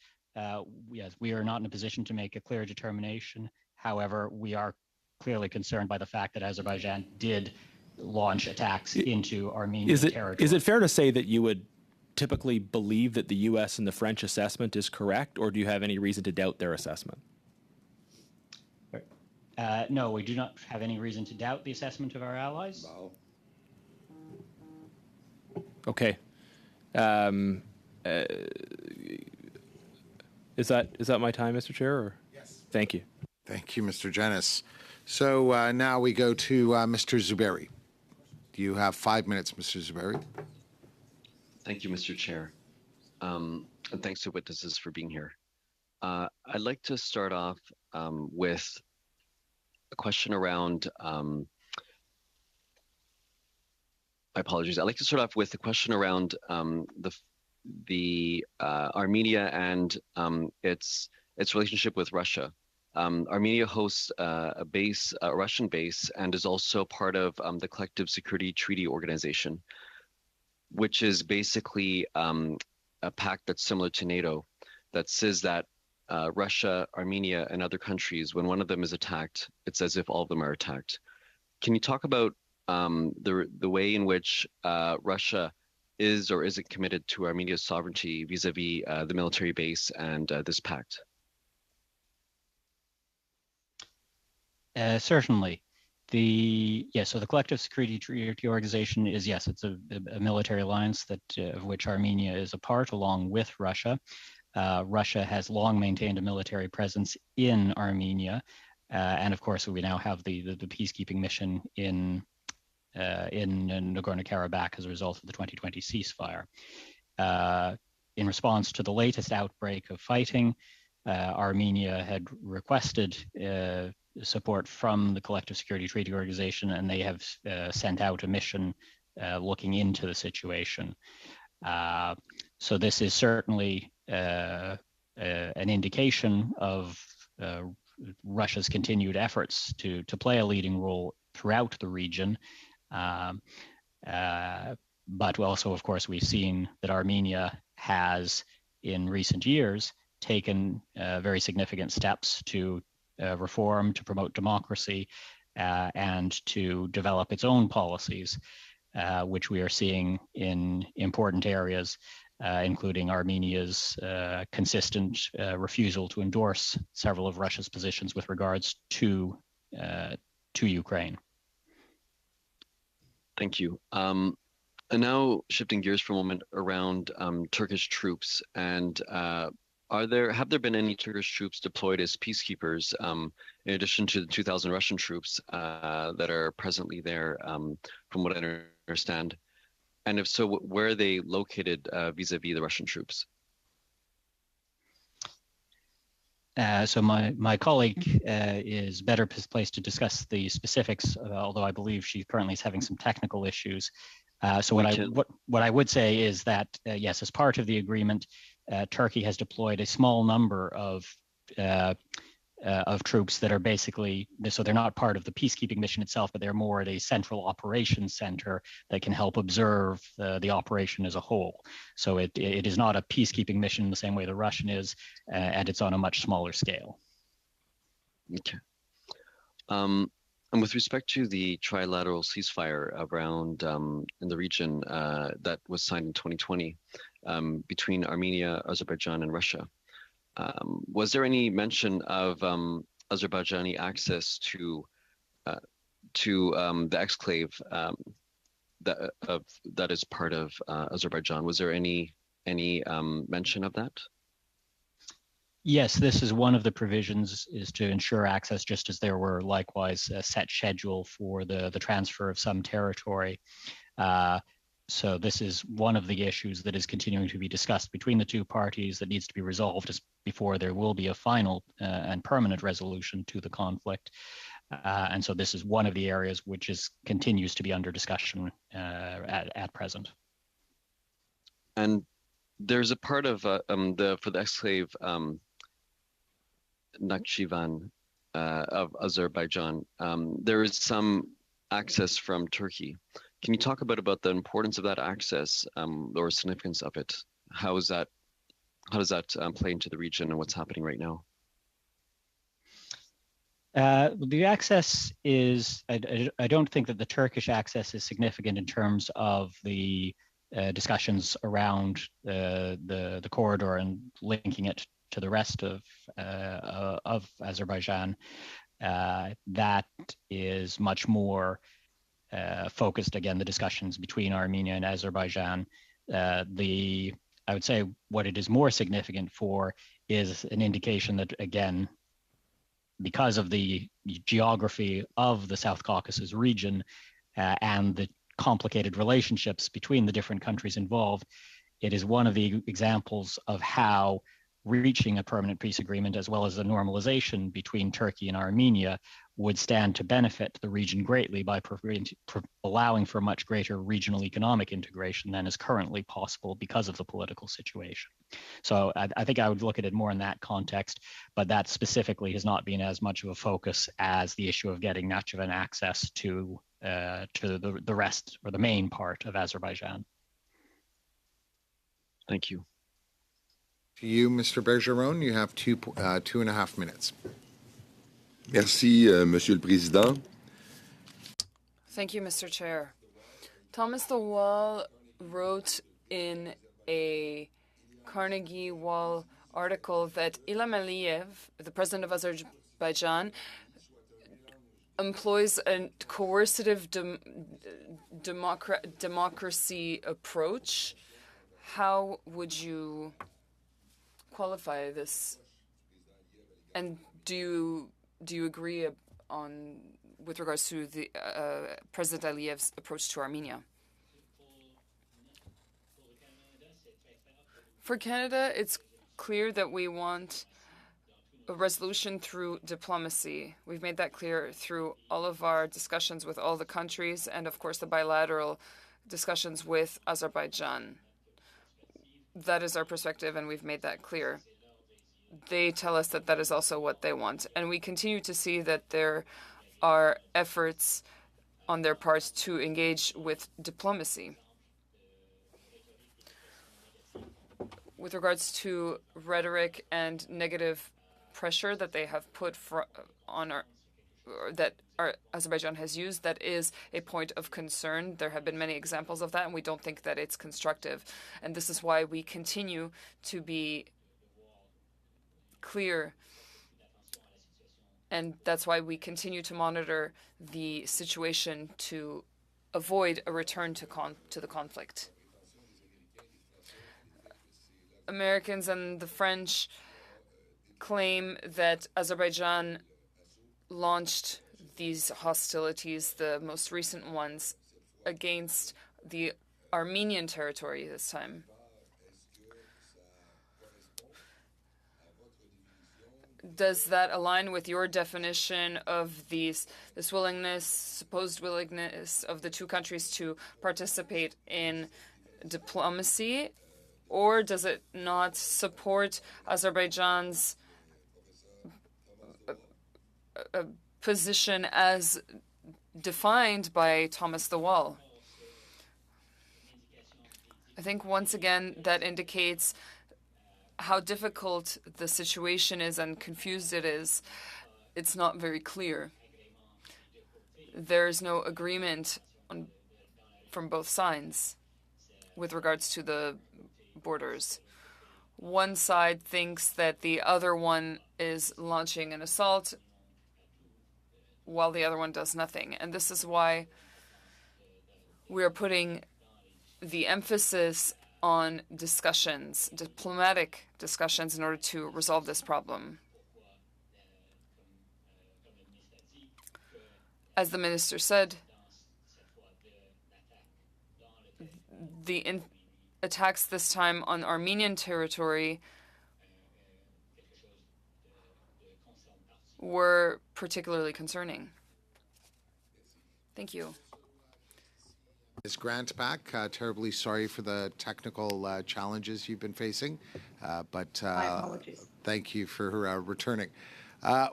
yes, we are not in a position to make a clear determination. However, we are clearly concerned by the fact that Azerbaijan did launch attacks into Armenian territory. Is it fair to say that you would typically believe that the U.S. and the French assessment is correct, or do you have any reason to doubt their assessment? No, we do not have any reason to doubt the assessment of our allies. Wow. Okay. Is that my time, Mr. Chair? Or? Yes. Thank you. Thank you, Mr. Jennis. So now we go to Mr. Zuberi. You have 5 minutes, Mr. Zuberi. Thank you, Mr. Chair. And thanks to witnesses for being here. I'd like to start off with a question around my apologies. I'd like to start off with a question around the Armenia and its relationship with Russia. Armenia hosts a Russian base, and is also part of the Collective Security Treaty Organization, which is basically a pact that's similar to NATO, that says that Russia, Armenia, and other countries, when one of them is attacked, it's as if all of them are attacked. Can you talk about the way in which Russia is or isn't committed to Armenia's sovereignty vis-a-vis the military base and this pact? Certainly. So the Collective Security Treaty Organization is, yes, it's a military alliance that of which Armenia is a part, along with Russia. Russia has long maintained a military presence in Armenia, and of course we now have the peacekeeping mission in Nagorno-Karabakh as a result of the 2020 ceasefire. In response to the latest outbreak of fighting, Armenia had requested support from the Collective Security Treaty Organization, and they have sent out a mission looking into the situation. So this is certainly an indication of Russia's continued efforts to play a leading role throughout the region. But also, of course, we've seen that Armenia has, in recent years, taken very significant steps to reform, to promote democracy, and to develop its own policies, which we are seeing in important areas, including Armenia's consistent refusal to endorse several of Russia's positions with regards to Ukraine. Thank you. And now shifting gears for a moment around Turkish troops, and have there been any Turkish troops deployed as peacekeepers in addition to the 2,000 Russian troops that are presently there, from what I understand? And if so, where are they located vis-a-vis the Russian troops? So my colleague is better placed to discuss the specifics, although I believe she currently is having some technical issues. So what I would say is that yes, as part of the agreement, Turkey has deployed a small number of troops that are basically, so they're not part of the peacekeeping mission itself, but they're more at a central operations center that can help observe the operation as a whole. So it is not a peacekeeping mission in the same way the Russian is, and it's on a much smaller scale. Okay. And with respect to the trilateral ceasefire around in the region that was signed in 2020 between Armenia, Azerbaijan, and Russia, was there any mention of Azerbaijani access to the exclave that is part of Azerbaijan? Was there any mention of that? Yes, this is one of the provisions, is to ensure access, just as there were likewise a set schedule for the transfer of some territory. So this is one of the issues that is continuing to be discussed between the two parties that needs to be resolved before there will be a final and permanent resolution to the conflict. And so this is one of the areas which continues to be under discussion at present. And there's a part of for the exclave Nakhchivan of Azerbaijan, there is some access from Turkey. Can you talk about the importance of that access or significance of it? How does that play into the region and what's happening right now? The access is, I don't think that the Turkish access is significant in terms of the discussions around the corridor and linking it to the rest of Azerbaijan. That is much more focused, again, the discussions between Armenia and Azerbaijan. I would say what it is more significant for is an indication that, again, because of the geography of the South Caucasus region and the complicated relationships between the different countries involved, it is one of the examples of how reaching a permanent peace agreement, as well as the normalization between Turkey and Armenia, would stand to benefit the region greatly by allowing for much greater regional economic integration than is currently possible because of the political situation. So I think I would look at it more in that context, but that specifically has not been as much of a focus as the issue of getting Nakhchivan access to the rest, or the main part of Azerbaijan. Thank you. To you, Mr. Bergeron, you have 2.5 minutes. Merci, Monsieur le Président. Thank you, Mr. Chair. Thomas the Wall wrote in a Carnegie Wall article that Ilham Aliyev, the president of Azerbaijan, employs a coercive democracy approach. How would you qualify this? And do you agree with regards to the President Aliyev's approach to Armenia? For Canada, it's clear that we want a resolution through diplomacy. We've made that clear through all of our discussions with all the countries and, of course, the bilateral discussions with Azerbaijan. That is our perspective, and we've made that clear. They tell us that that is also what they want. And we continue to see that there are efforts on their part to engage with diplomacy. With regards to rhetoric and negative pressure that they have put on Azerbaijan has used that is a point of concern. There have been many examples of that, and we don't think that it's constructive. And this is why we continue to be clear, and that's why we continue to monitor the situation to avoid a return to the conflict. Americans and the French claim that Azerbaijan launched these hostilities, the most recent ones, against the Armenian territory this time. Does that align with your definition of this willingness, supposed willingness of the two countries to participate in diplomacy? Or does it not support Azerbaijan's position as defined by Thomas the Wall? I think once again that indicates how difficult the situation is and confused it is. It's not very clear. There is no agreement from both sides with regards to the borders. One side thinks that the other one is launching an assault while the other one does nothing. And this is why we are putting the emphasis on discussions, diplomatic discussions, in order to resolve this problem. As the minister said, the attacks this time on Armenian territory were particularly concerning. Thank you. Ms. Grant back. Terribly sorry for the technical challenges you've been facing, but My apologies. thank you for returning.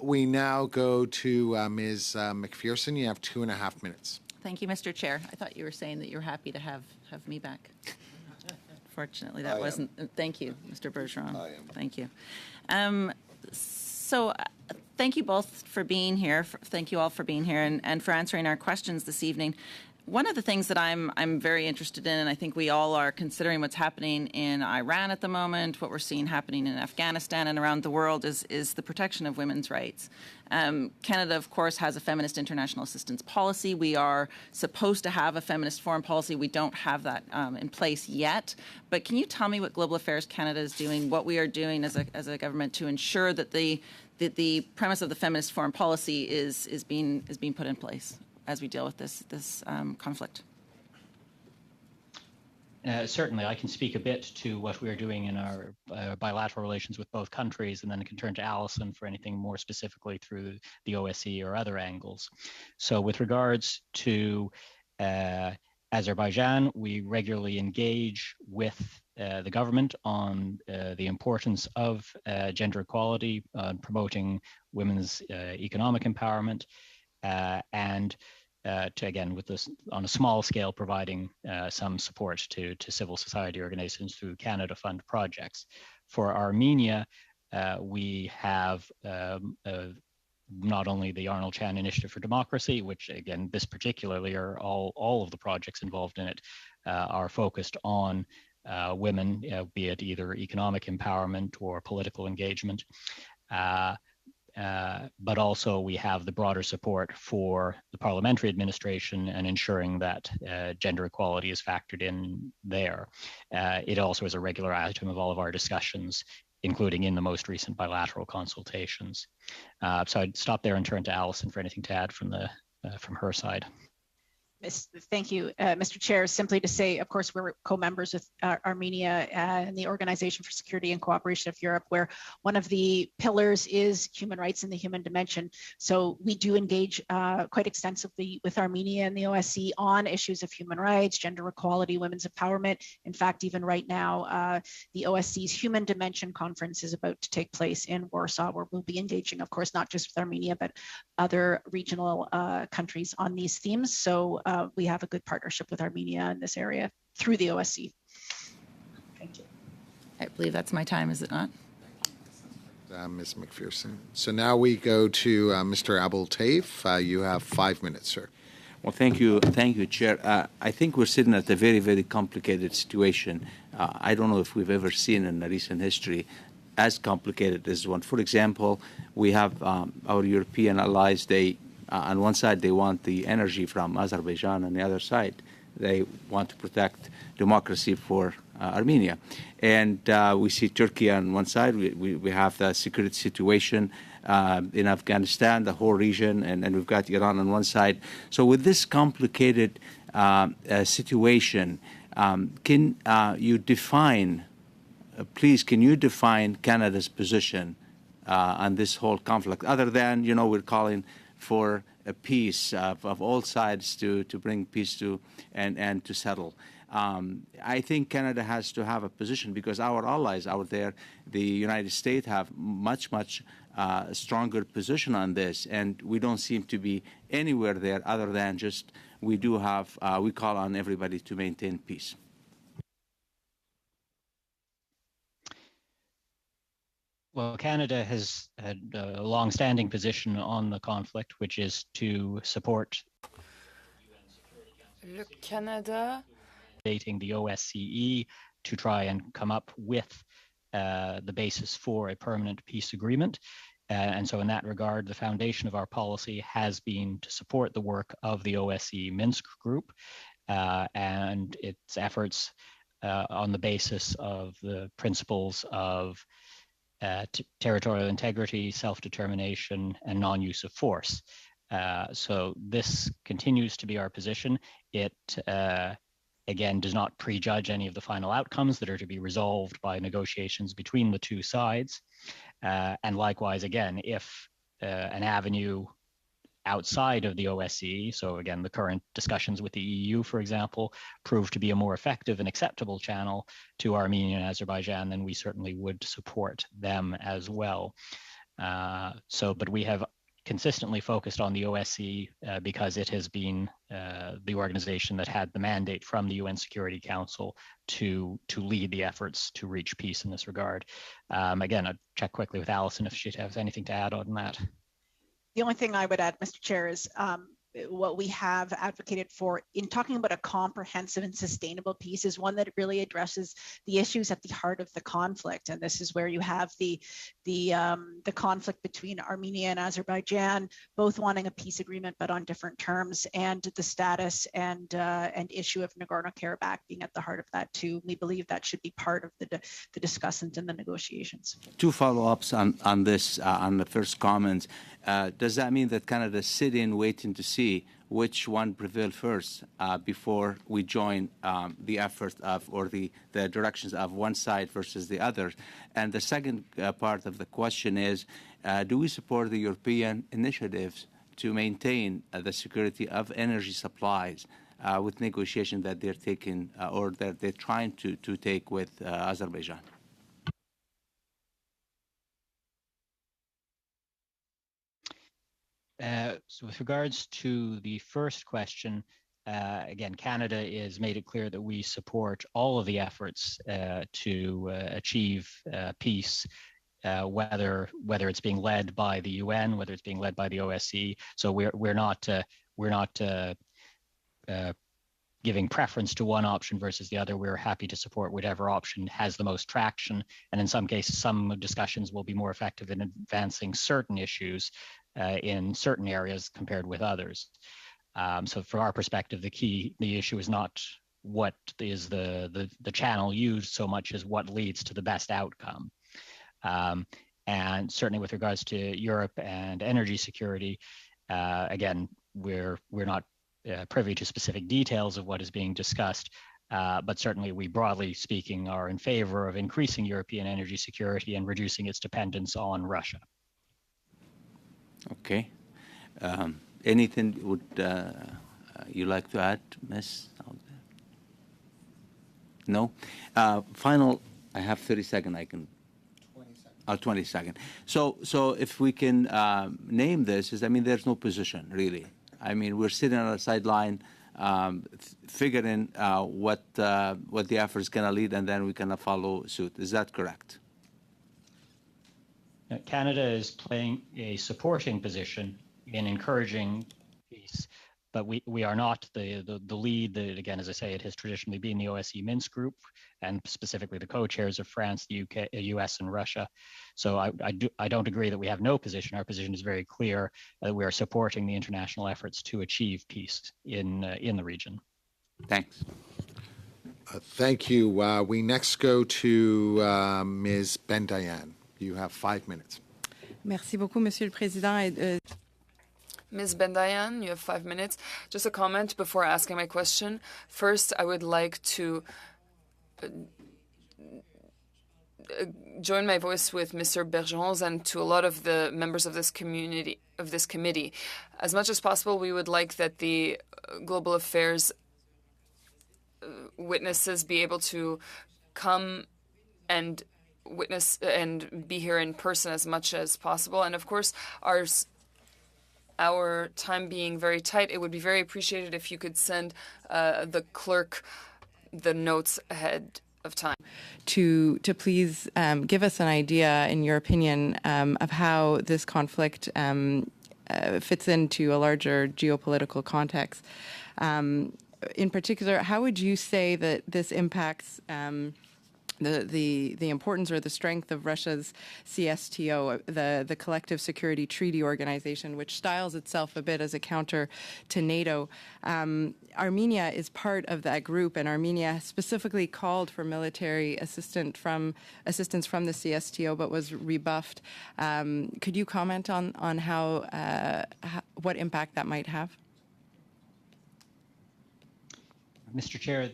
We now go to Ms. McPherson. You have 2.5 minutes. Thank you, Mr. Chair. I thought you were saying that you're happy to have me back. Fortunately, that wasn't. Thank you, Mr. Bergeron. I am. Thank you. Thank you both for being here. Thank you all for being here and for answering our questions this evening. One of the things that I'm very interested in, and I think we all are considering what's happening in Iran at the moment, what we're seeing happening in Afghanistan and around the world, is the protection of women's rights. Canada, of course, has a feminist international assistance policy. We are supposed to have a feminist foreign policy. We don't have that in place yet. But can you tell me what Global Affairs Canada is doing, what we are doing as a government to ensure that the premise of the feminist foreign policy is being put in place as we deal with this conflict? Certainly, I can speak a bit to what we are doing in our bilateral relations with both countries, and then I can turn to Alison for anything more specifically through the OSCE or other angles. So with regards to Azerbaijan, we regularly engage with the government on the importance of gender equality, promoting women's economic empowerment, and again, with this on a small scale, providing some support to civil society organizations through Canada Fund projects. For Armenia, we have not only the Arnold Chan Initiative for Democracy, which again, this particularly are all of the projects involved in it are focused on women, be it either economic empowerment or political engagement. But also we have the broader support for the parliamentary administration and ensuring that gender equality is factored in there. It also is a regular item of all of our discussions, including in the most recent bilateral consultations. So I'd stop there and turn to Alison for anything to add from her side. Thank you, Mr. Chair. Simply to say, of course, we're co-members with Armenia and the Organization for Security and Cooperation of Europe, where one of the pillars is human rights and the human dimension. So we do engage quite extensively with Armenia and the OSCE on issues of human rights, gender equality, women's empowerment. In fact, even right now, the OSCE's Human Dimension Conference is about to take place in Warsaw, where we'll be engaging, of course, not just with Armenia, but other regional countries on these themes. So we have a good partnership with Armenia in this area through the OSCE. Thank you. I believe that's my time, is it not? Ms. McPherson. So now we go to Mr. Abul Taif. You have 5 minutes, sir. Well, thank you, Chair. I think we're sitting at a very, very complicated situation. I don't know if we've ever seen in the recent history as complicated as one. For example, we have our European allies. They, on one side, they want the energy from Azerbaijan. On the other side, they want to protect democracy for Armenia. And we see Turkey on one side. We have the security situation in Afghanistan, the whole region, and we've got Iran on one side. So with this complicated situation, can you define, please, can you define Canada's position on this whole conflict, other than, we're calling for a peace of all sides to bring peace to and to settle. I think Canada has to have a position because our allies out there, the United States, have much stronger position on this, and we don't seem to be anywhere there other than just we do have, we call on everybody to maintain peace. Well, Canada has had a long-standing position on the conflict, which is to support Canada dating the OSCE to try and come up with the basis for a permanent peace agreement. And so in that regard, the foundation of our policy has been to support the work of the OSCE Minsk group and its efforts on the basis of the principles of territorial integrity, self-determination, and non-use of force. So this continues to be our position. It, again, does not prejudge any of the final outcomes that are to be resolved by negotiations between the two sides. And likewise, again, if an avenue outside of the OSCE, so again, the current discussions with the EU, for example, prove to be a more effective and acceptable channel to Armenia and Azerbaijan, then we certainly would support them as well. But we have consistently focused on the OSCE because it has been the organization that had the mandate from the UN Security Council to lead the efforts to reach peace in this regard. Again, I'll check quickly with Alison if she has anything to add on that. The only thing I would add, Mr. Chair, is what we have advocated for in talking about a comprehensive and sustainable peace is one that really addresses the issues at the heart of the conflict. And this is where you have the conflict between Armenia and Azerbaijan, both wanting a peace agreement but on different terms, and the status and issue of Nagorno-Karabakh being at the heart of that too. We believe that should be part of the discussions and the negotiations. Two follow-ups on this, on the first comment. Does that mean that Canada is sitting waiting to see which one prevail first before we join the effort of or the directions of one side versus the other? And the second part of the question is, do we support the European initiatives to maintain the security of energy supplies with negotiations that they're taking or that they're trying to take with Azerbaijan? So with regards to the first question, again, Canada has made it clear that we support all of the efforts to achieve peace, whether it's being led by the UN, whether it's being led by the OSCE. So we're not giving preference to one option versus the other. We're happy to support whatever option has the most traction. And in some cases, some discussions will be more effective in advancing certain issues in certain areas compared with others. So from our perspective, the issue is not what is the channel used so much as what leads to the best outcome. And certainly with regards to Europe and energy security, again, we're not privy to specific details of what is being discussed, but certainly we, broadly speaking, are in favor of increasing European energy security and reducing its dependence on Russia. Okay. Anything would you like to add, Ms.? No? Final, I have 30 seconds. I can. 20 seconds. 20 seconds. So if we can name this, there's no position, really. We're sitting on the sideline, figuring what the effort is going to lead, and then we can follow suit. Is that correct? Canada is playing a supporting position in encouraging peace, but we are not the lead. Again, as I say, it has traditionally been the OSCE Minsk group, and specifically the co-chairs of France, the UK, US, and Russia. So I don't agree that we have no position. Our position is very clear that we are supporting the international efforts to achieve peace in the region. Thanks. Thank you. We next go to Ms. Bendayan. You have 5 minutes. Merci beaucoup, Monsieur le Président. Ms. Bendayan, you have 5 minutes. Just a comment before asking my question. First, I would like to join my voice with Mr. Bergeron's and to a lot of the members of this community, of this committee. As much as possible, we would like that the global affairs witnesses be able to come and witness and be here in person as much as possible. And of course, our time being very tight, it would be very appreciated if you could send the clerk the notes ahead of time. To please give us an idea, in your opinion, of how this conflict fits into a larger geopolitical context. In particular, how would you say that this impacts the importance or the strength of Russia's CSTO, the Collective Security Treaty Organization, which styles itself a bit as a counter to NATO? Armenia is part of that group, and Armenia specifically called for military assistance from the CSTO, but was rebuffed. Could you comment on what impact that might have? Mr. Chair,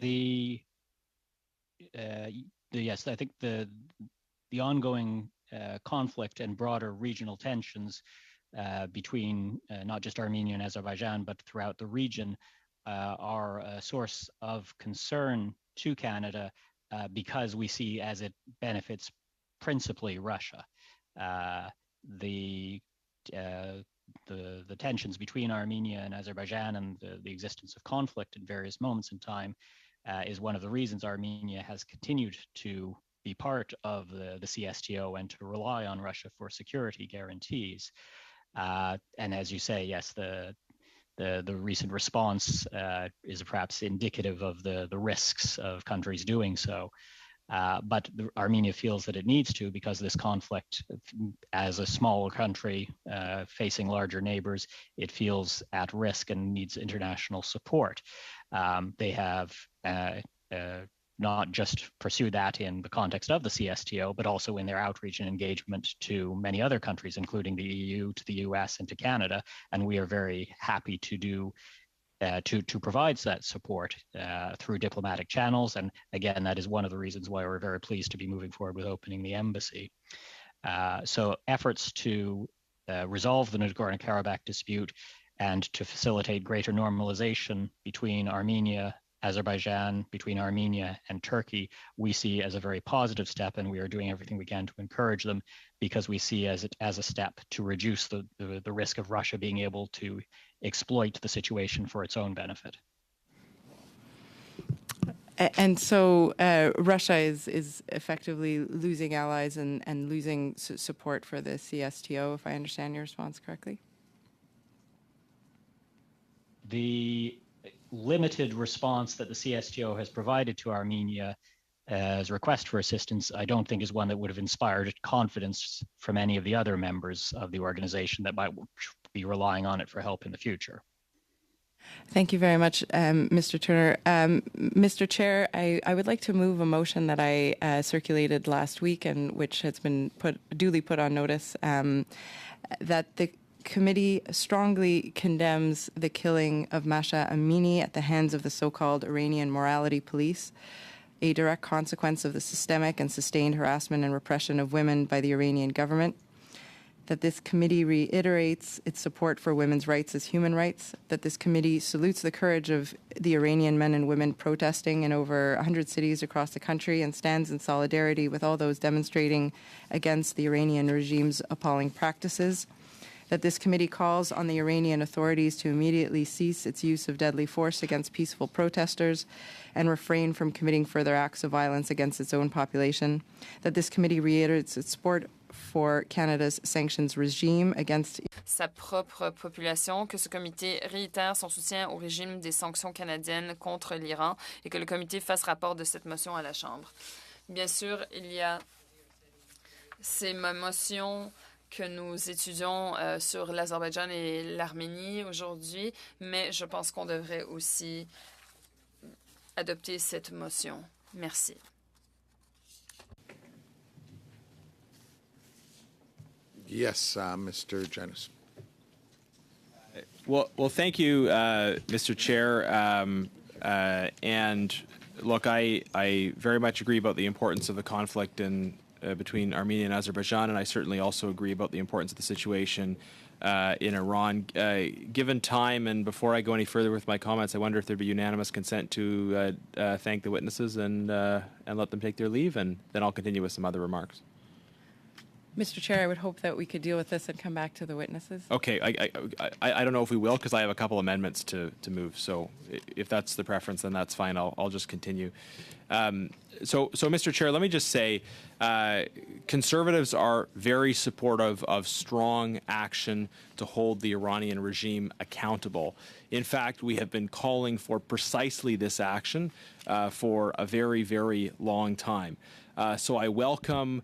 yes, I think the ongoing conflict and broader regional tensions between not just Armenia and Azerbaijan, but throughout the region are a source of concern to Canada because we see as it benefits principally Russia. The tensions between Armenia and Azerbaijan and the existence of conflict at various moments in time is one of the reasons Armenia has continued to be part of the CSTO and to rely on Russia for security guarantees. And as you say, yes, the recent response is perhaps indicative of the risks of countries doing so. But Armenia feels that it needs to, because this conflict, as a small country facing larger neighbors, it feels at risk and needs international support. They have not just pursued that in the context of the CSTO, but also in their outreach and engagement to many other countries, including the EU, to the US, and to Canada. And we are very happy to provide that support through diplomatic channels. And again, that is one of the reasons why we're very pleased to be moving forward with opening the embassy. So efforts to resolve the Nagorno-Karabakh dispute and to facilitate greater normalization between Armenia, Azerbaijan, between Armenia and Turkey, we see as a very positive step, and we are doing everything we can to encourage them, because we see as a step to reduce the risk of Russia being able to exploit the situation for its own benefit. And so Russia is effectively losing allies and losing support for the CSTO, if I understand your response correctly? The limited response that the CSTO has provided to Armenia as a request for assistance, I don't think is one that would have inspired confidence from any of the other members of the organization that might be relying on it for help in the future. Thank you very much, Mr. Turner. Mr. Chair, I would like to move a motion that I circulated last week and which has been duly put on notice, that the committee strongly condemns the killing of Mahsa Amini at the hands of the so-called Iranian morality police, a direct consequence of the systemic and sustained harassment and repression of women by the Iranian government, that this committee reiterates its support for women's rights as human rights, that this committee salutes the courage of the Iranian men and women protesting in over 100 cities across the country and stands in solidarity with all those demonstrating against the Iranian regime's appalling practices, that this committee calls on the Iranian authorities to immediately cease its use of deadly force against peaceful protesters and refrain from committing further acts of violence against its own population, that this committee reiterates its for Canada's sanctions regime against sa propre population, que ce comité réitère son soutien au régime des sanctions canadiennes contre l'Iran et que le comité fasse rapport de cette motion à la Chambre. Bien sûr, il y a ces motions que nous étudions sur l'Azerbaïdjan et l'Arménie aujourd'hui, mais je pense qu'on devrait aussi adopter cette motion. Merci. Yes, Mr. Janice. Well, thank you, Mr. Chair. And look, I very much agree about the importance of the conflict between Armenia and Azerbaijan, and I certainly also agree about the importance of the situation in Iran. Given time, and before I go any further with my comments, I wonder if there'd be unanimous consent to thank the witnesses and let them take their leave, and then I'll continue with some other remarks. Mr. Chair, I would hope that we could deal with this and come back to the witnesses. Okay, I don't know if we will because I have a couple amendments to move. So if that's the preference, then that's fine. I'll just continue. So Mr. Chair, let me just say, Conservatives are very supportive of strong action to hold the Iranian regime accountable. In fact, we have been calling for precisely this action for a very, very long time. So I welcome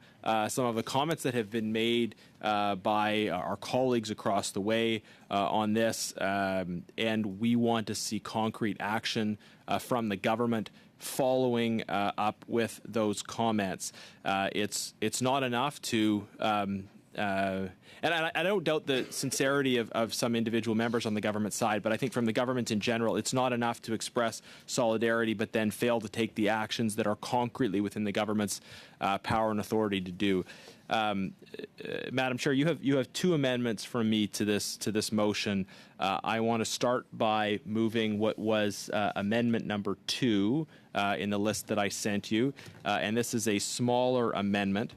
some of the comments that have been made by our colleagues across the way on this, and we want to see concrete action from the government following up with those comments. It's not enough to and I don't doubt the sincerity of some individual members on the government side, but I think from the government in general, it's not enough to express solidarity but then fail to take the actions that are concretely within the government's power and authority to do. Madam Chair, you have two amendments from me to this motion. I want to start by moving what was amendment number 2 in the list that I sent you, and this is a smaller amendment.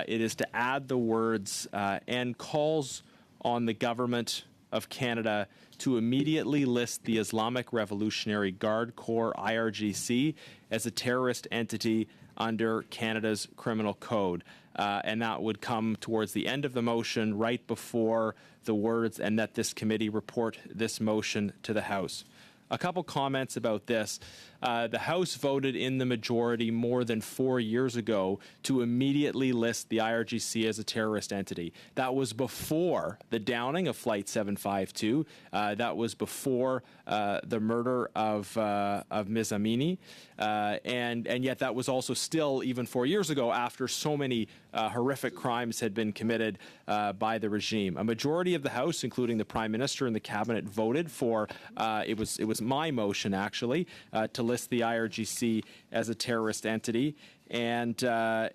It is to add the words and calls on the government of Canada to immediately list the Islamic Revolutionary Guard Corps, IRGC, as a terrorist entity under Canada's criminal code. And that would come towards the end of the motion, right before the words, and that this committee report this motion to the House. A couple comments about this. The House voted in the majority more than 4 years ago to immediately list the IRGC as a terrorist entity. That was before the downing of Flight 752. That was before the murder of Ms. Amini. And yet that was also still, even 4 years ago, after so many horrific crimes had been committed by the regime. A majority of the House, including the Prime Minister and the Cabinet, voted for, it was my motion actually, to list the IRGC as a terrorist entity. And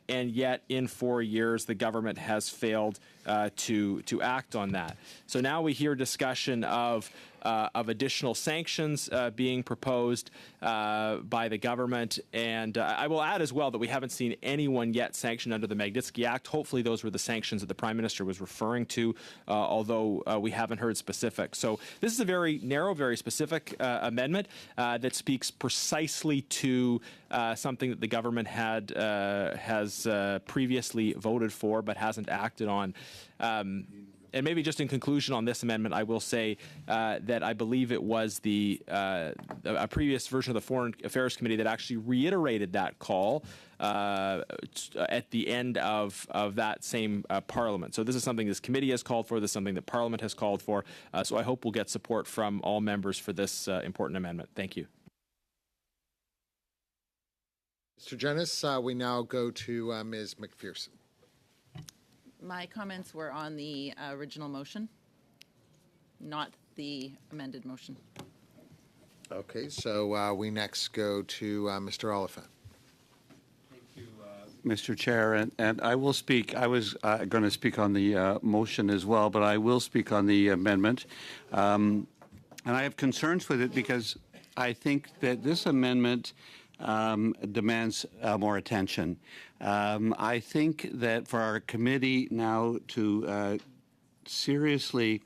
yet in 4 years, the government has failed to act on that. So now we hear discussion of additional sanctions being proposed by the government. And I will add as well that we haven't seen anyone yet sanctioned under the Magnitsky Act. Hopefully those were the sanctions that the Prime Minister was referring to, although we haven't heard specifics. So this is a very narrow, very specific amendment that speaks precisely to something that the government has previously voted for but hasn't acted on. And maybe just in conclusion on this amendment, I will say that I believe it was a previous version of the Foreign Affairs Committee that actually reiterated that call at the end of that same Parliament. So this is something this committee has called for. This is something that Parliament has called for. So I hope we'll get support from all members for this important amendment. Thank you. Mr. Janice, we now go to Ms. McPherson. My comments were on the original motion, not the amended motion. Okay, so we next go to Mr. Oliphant. Thank you, Mr. Chair, and I will speak. I was going to speak on the motion as well, but I will speak on the amendment. And I have concerns with it because I think that this amendment demands more attention. I think that for our committee now to seriously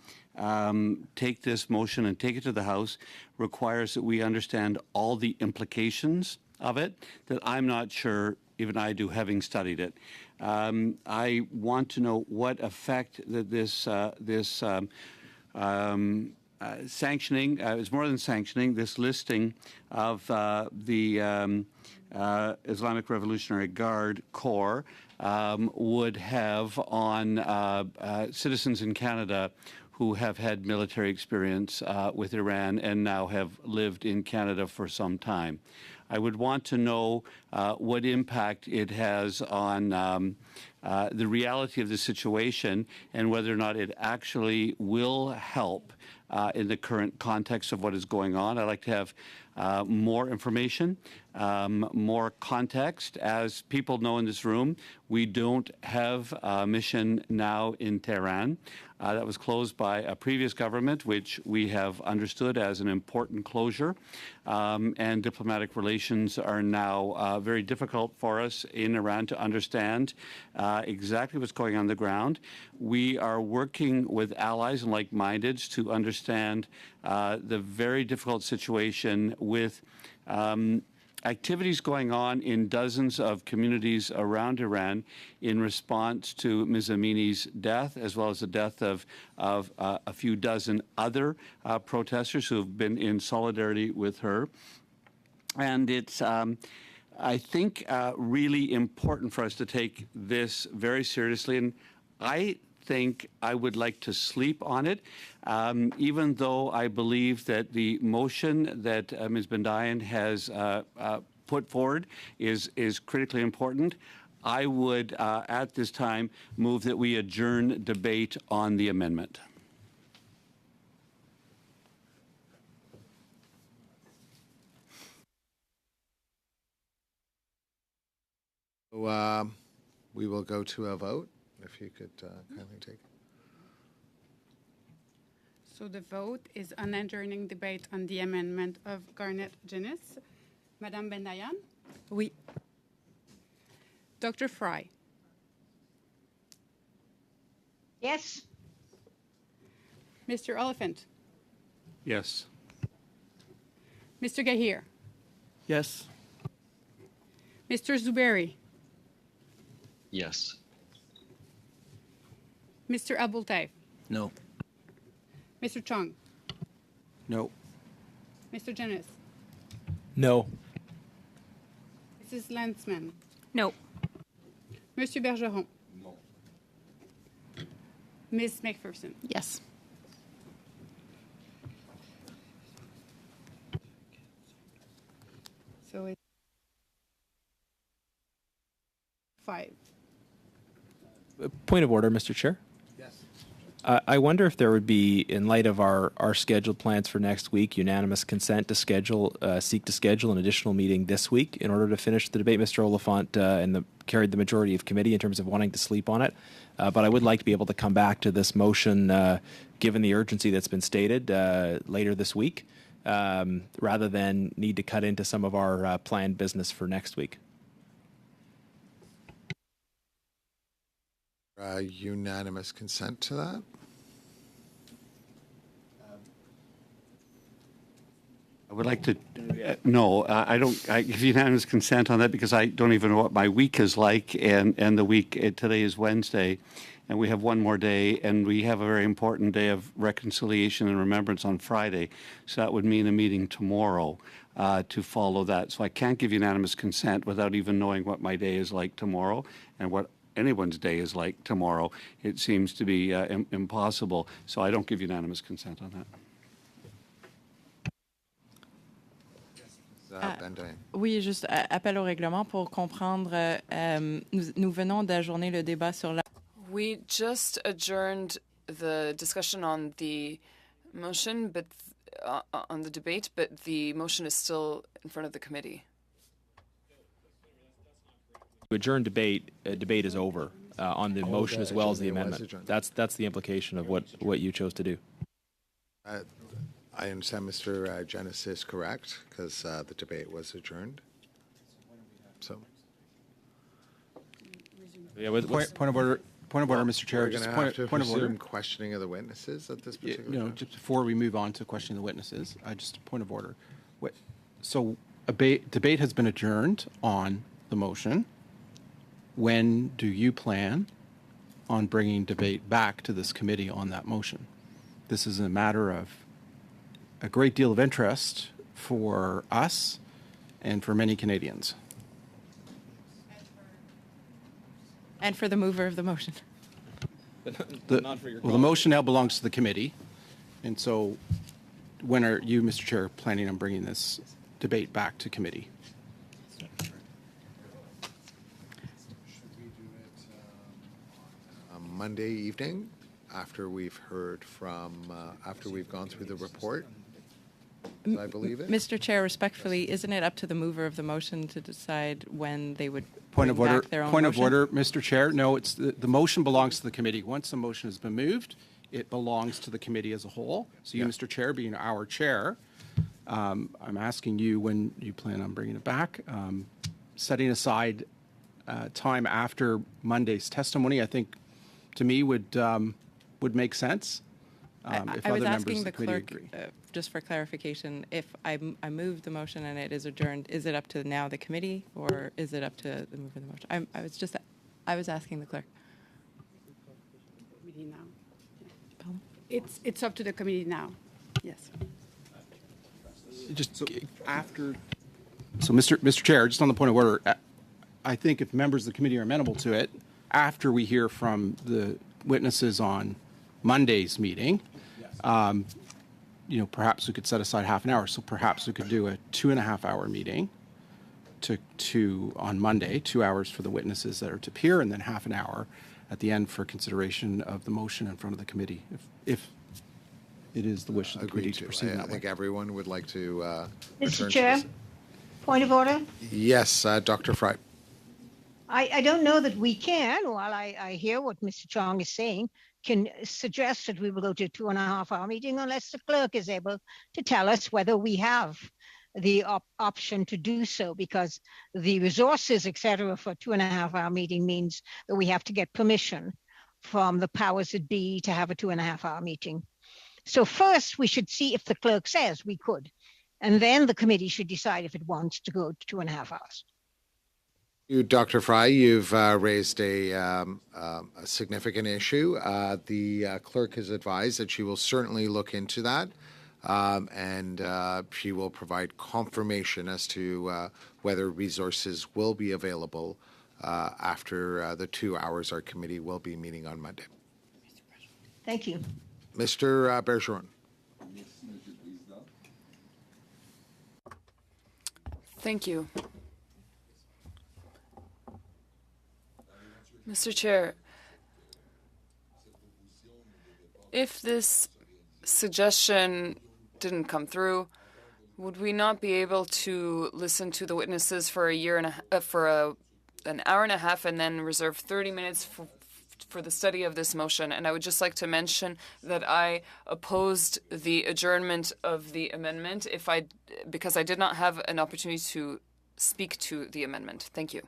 take this motion and take it to the House requires that we understand all the implications of it that I'm not sure even I do, having studied it. I want to know what effect that this sanctioning, it's more than sanctioning, this listing of the Islamic Revolutionary Guard Corps would have on citizens in Canada who have had military experience with Iran and now have lived in Canada for some time. I would want to know what impact it has on the reality of the situation and whether or not it actually will help in the current context of what is going on. I'd like to have more information, more context. As people know in this room, we don't have a mission now in Tehran. That was closed by a previous government, which we have understood as an important closure. And diplomatic relations are now very difficult for us in Iran to understand exactly what's going on the ground. We are working with allies and like-mindeds to understand the very difficult situation with activities going on in dozens of communities around Iran in response to Ms. Amini's death, as well as the death of a few dozen other protesters who have been in solidarity with her. And it's, I think, really important for us to take this very seriously. And I think I would like to sleep on it, even though I believe that the motion that Ms. Bendayan has put forward is critically important. I would, at this time, move that we adjourn debate on the amendment. So, we will go to a vote. If you could kindly take. So the vote is on adjourning debate on the amendment of Garnet Guinness. Madame Bendayan? Oui. Dr. Fry? Yes. Mr. Oliphant? Yes. Mr. Gahir? Yes. Mr. Zuberi? Yes. Mr. Abultaif? No. Mr. Chong? No. Mr. Janis? No. Mrs. Landsman? No. Monsieur Bergeron? No. Ms. McPherson? Yes. So it's 5. Point of order, Mr. Chair. Yes. I wonder if there would be, in light of our scheduled plans for next week, unanimous consent to seek to schedule an additional meeting this week in order to finish the debate. Mr. Oliphant carried the majority of committee in terms of wanting to sleep on it. But I would like to be able to come back to this motion, given the urgency that's been stated, later this week, rather than need to cut into some of our planned business for next week. Unanimous consent to that? I would like to, no, I give unanimous consent on that because I don't even know what my week is like, and the week, today is Wednesday, and we have one more day, and we have a very important day of reconciliation and remembrance on Friday, so that would mean a meeting tomorrow to follow that. So I can't give unanimous consent without even knowing what my day is like tomorrow and what anyone's day is like tomorrow. It seems to be impossible, so I don't give unanimous consent on that. Oui, juste appel au règlement pour comprendre. Nous venons d'ajourner le débat sur la. We just adjourned the discussion on the motion, but on the debate, but the motion is still in front of the committee. To adjourn debate, debate is over on the motion as well as the amendment. That's the implication of what you chose to do. I understand Mr. Janis is correct because the debate was adjourned. So, yeah, point of order. Point of order, Mr. Chair. We're going to have to point of order. resume questioning of the witnesses at this particular time. Just before we move on to questioning the witnesses, just point of order. So, debate has been adjourned on the motion. when do you plan on bringing debate back to this committee on that motion? This is a matter of a great deal of interest for us and for many Canadians. And for the mover of the motion. The motion now belongs to the committee. And so when are you, Mr. Chair, planning on bringing this debate back to committee? Monday evening, after we've heard from, after we've gone through the report. Did I believe it? Mr. Chair, respectfully, isn't it up to the mover of the motion to decide when they would Point of bring order, back their own point motion? of order, Mr. Chair. No, it's the motion belongs to the committee. Once the motion has been moved, it belongs to the committee as a whole. So you, Mr. Chair, being our chair, I'm asking you when you plan on bringing it back. Setting aside time after Monday's testimony, I think, to me, would make sense. If I was other members asking of the committee clerk, agree. just for clarification, if I move the motion and it is adjourned, is it up to now the committee or is it up to the mover of the motion? I was asking the clerk. Committee now. It's up to the committee now. Yes. Just after. So, Mr. Chair, just on the point of order, I think if members of the committee are amenable to it, after we hear from the witnesses on Monday's meeting, perhaps we could set aside half an hour. So perhaps we could do a 2.5-hour meeting on Monday, 2 hours for the witnesses that are to appear, and then half an hour at the end for consideration of the motion in front of the committee, if it is the wish of the committee to proceed I that way. think everyone would like to Mr. return Chair, to this. point of order. Yes, Dr. Fry. I don't know that we can, while I hear what Mr. Chong is saying, can suggest that we will go to a 2.5-hour meeting unless the clerk is able to tell us whether we have the option to do so, because the resources, et cetera, for a 2.5-hour meeting means that we have to get permission from the powers that be to have a 2.5-hour meeting. So first, we should see if the clerk says we could, and then the committee should decide if it wants to go to 2.5 hours. You, Dr. Fry, you've raised a significant issue. The clerk has advised that she will certainly look into that, and she will provide confirmation as to whether resources will be available after the 2 hours our committee will be meeting on Monday. Thank you. Mr. Bergeron. Thank you. Mr. Chair, if this suggestion didn't come through, would we not be able to listen to the witnesses for an hour and a half and then reserve 30 minutes for the study of this motion? And I would just like to mention that I opposed the adjournment of the amendment because I did not have an opportunity to speak to the amendment. Thank you.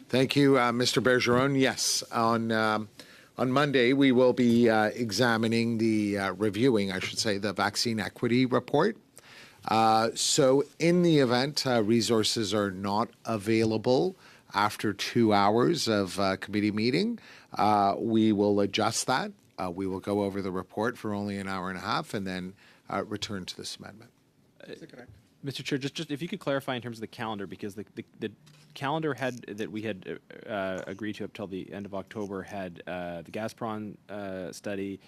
Thank you, Mr. Bergeron. Yes, on On Monday, we will be examining reviewing, I should say, the vaccine equity report. So in the event resources are not available after 2 hours of committee meeting, we will adjust that. We will go over the report for only an hour and a half and then return to this amendment. Mr. Chair, just if you could clarify in terms of the calendar, because the calendar that we had agreed to up till the end of October had the Gazprom study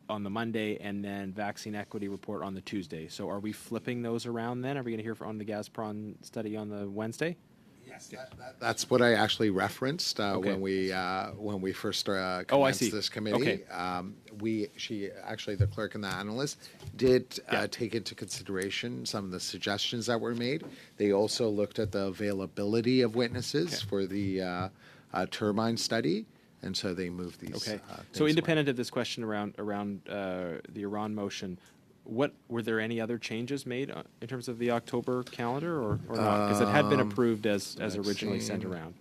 on the Monday and then vaccine equity report on the Tuesday. So are we flipping those around then? Are we going to hear on the Gazprom study on the Wednesday? Yes, that's what I actually referenced when we first commenced this committee. Okay. The clerk and the analyst did take into consideration some of the suggestions that were made. They also looked at the availability of witnesses for the turbine study, and so they moved these. Okay. So independent of this question around the Iran motion, were there any other changes made in terms of the October calendar or not? Because it had been approved as originally sent around.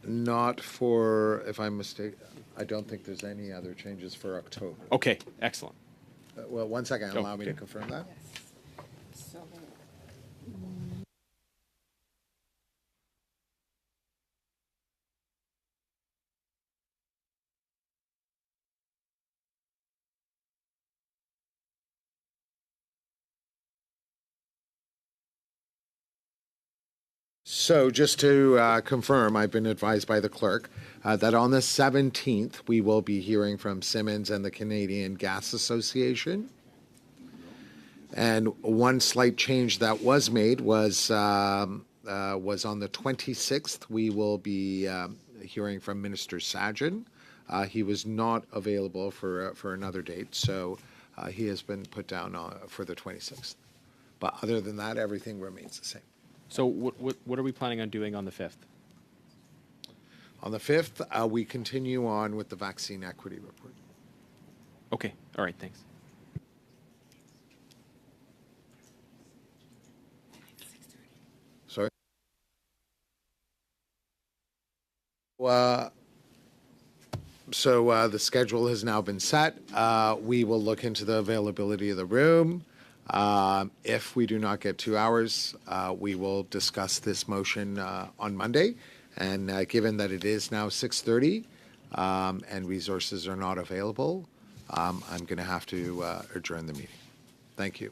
Not for, if I'm mistaken, I don't think there's any other changes for October. Okay, excellent. Well, one second, allow me to confirm that. So just to confirm, I've been advised by the clerk that on the 17th, we will be hearing from Simmons and the Canadian Gas Association. And one slight change that was made was on the 26th, we will be hearing from Minister Sajjan. He was not available for another date, so he has been put down for the 26th. But other than that, everything remains the same. So what are we planning on doing on the 5th? On the 5th, we continue on with the vaccine equity report. Okay. All right. Thanks. Sorry? So the schedule has now been set. We will look into the availability of the room. If we do not get 2 hours, we will discuss this motion on Monday. And given that it is now 6:30 and resources are not available, I'm going to have to adjourn the meeting. Thank you.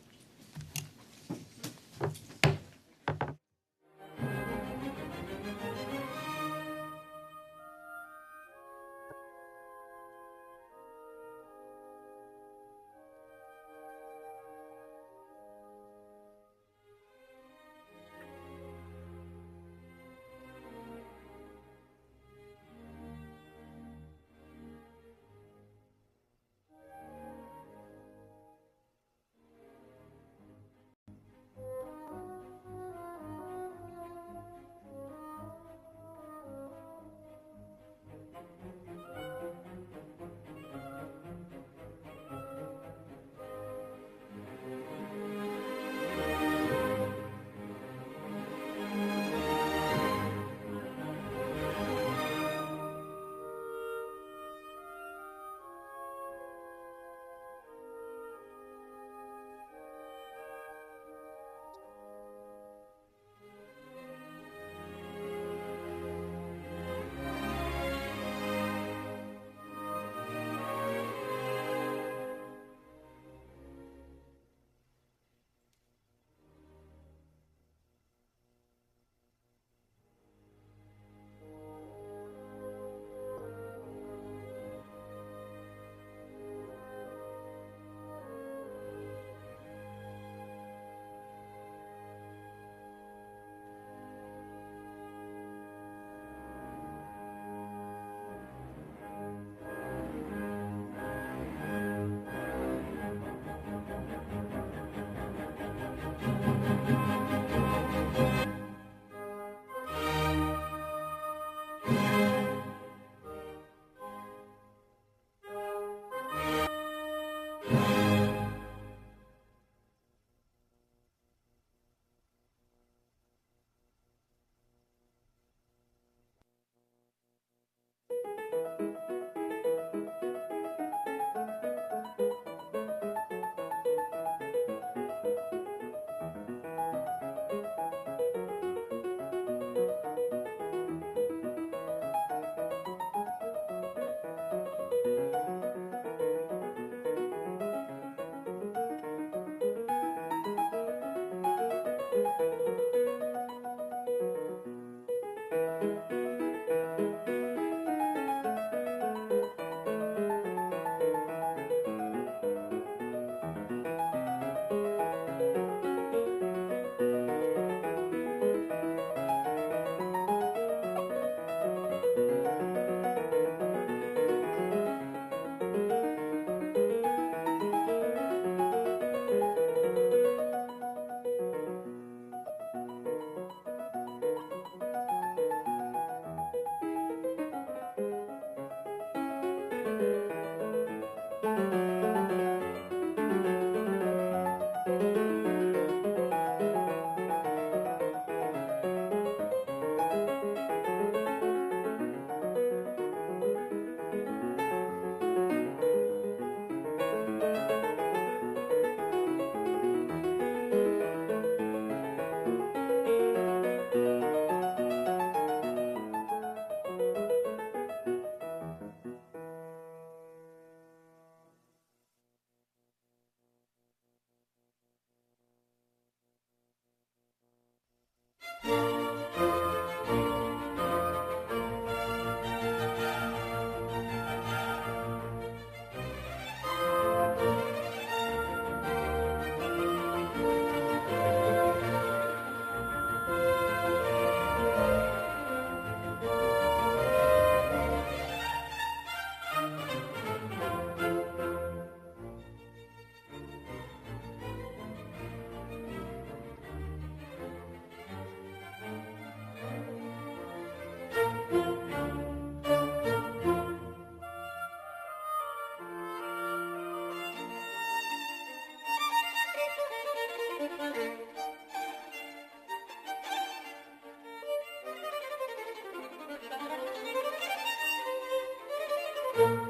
Thank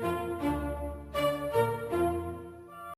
you.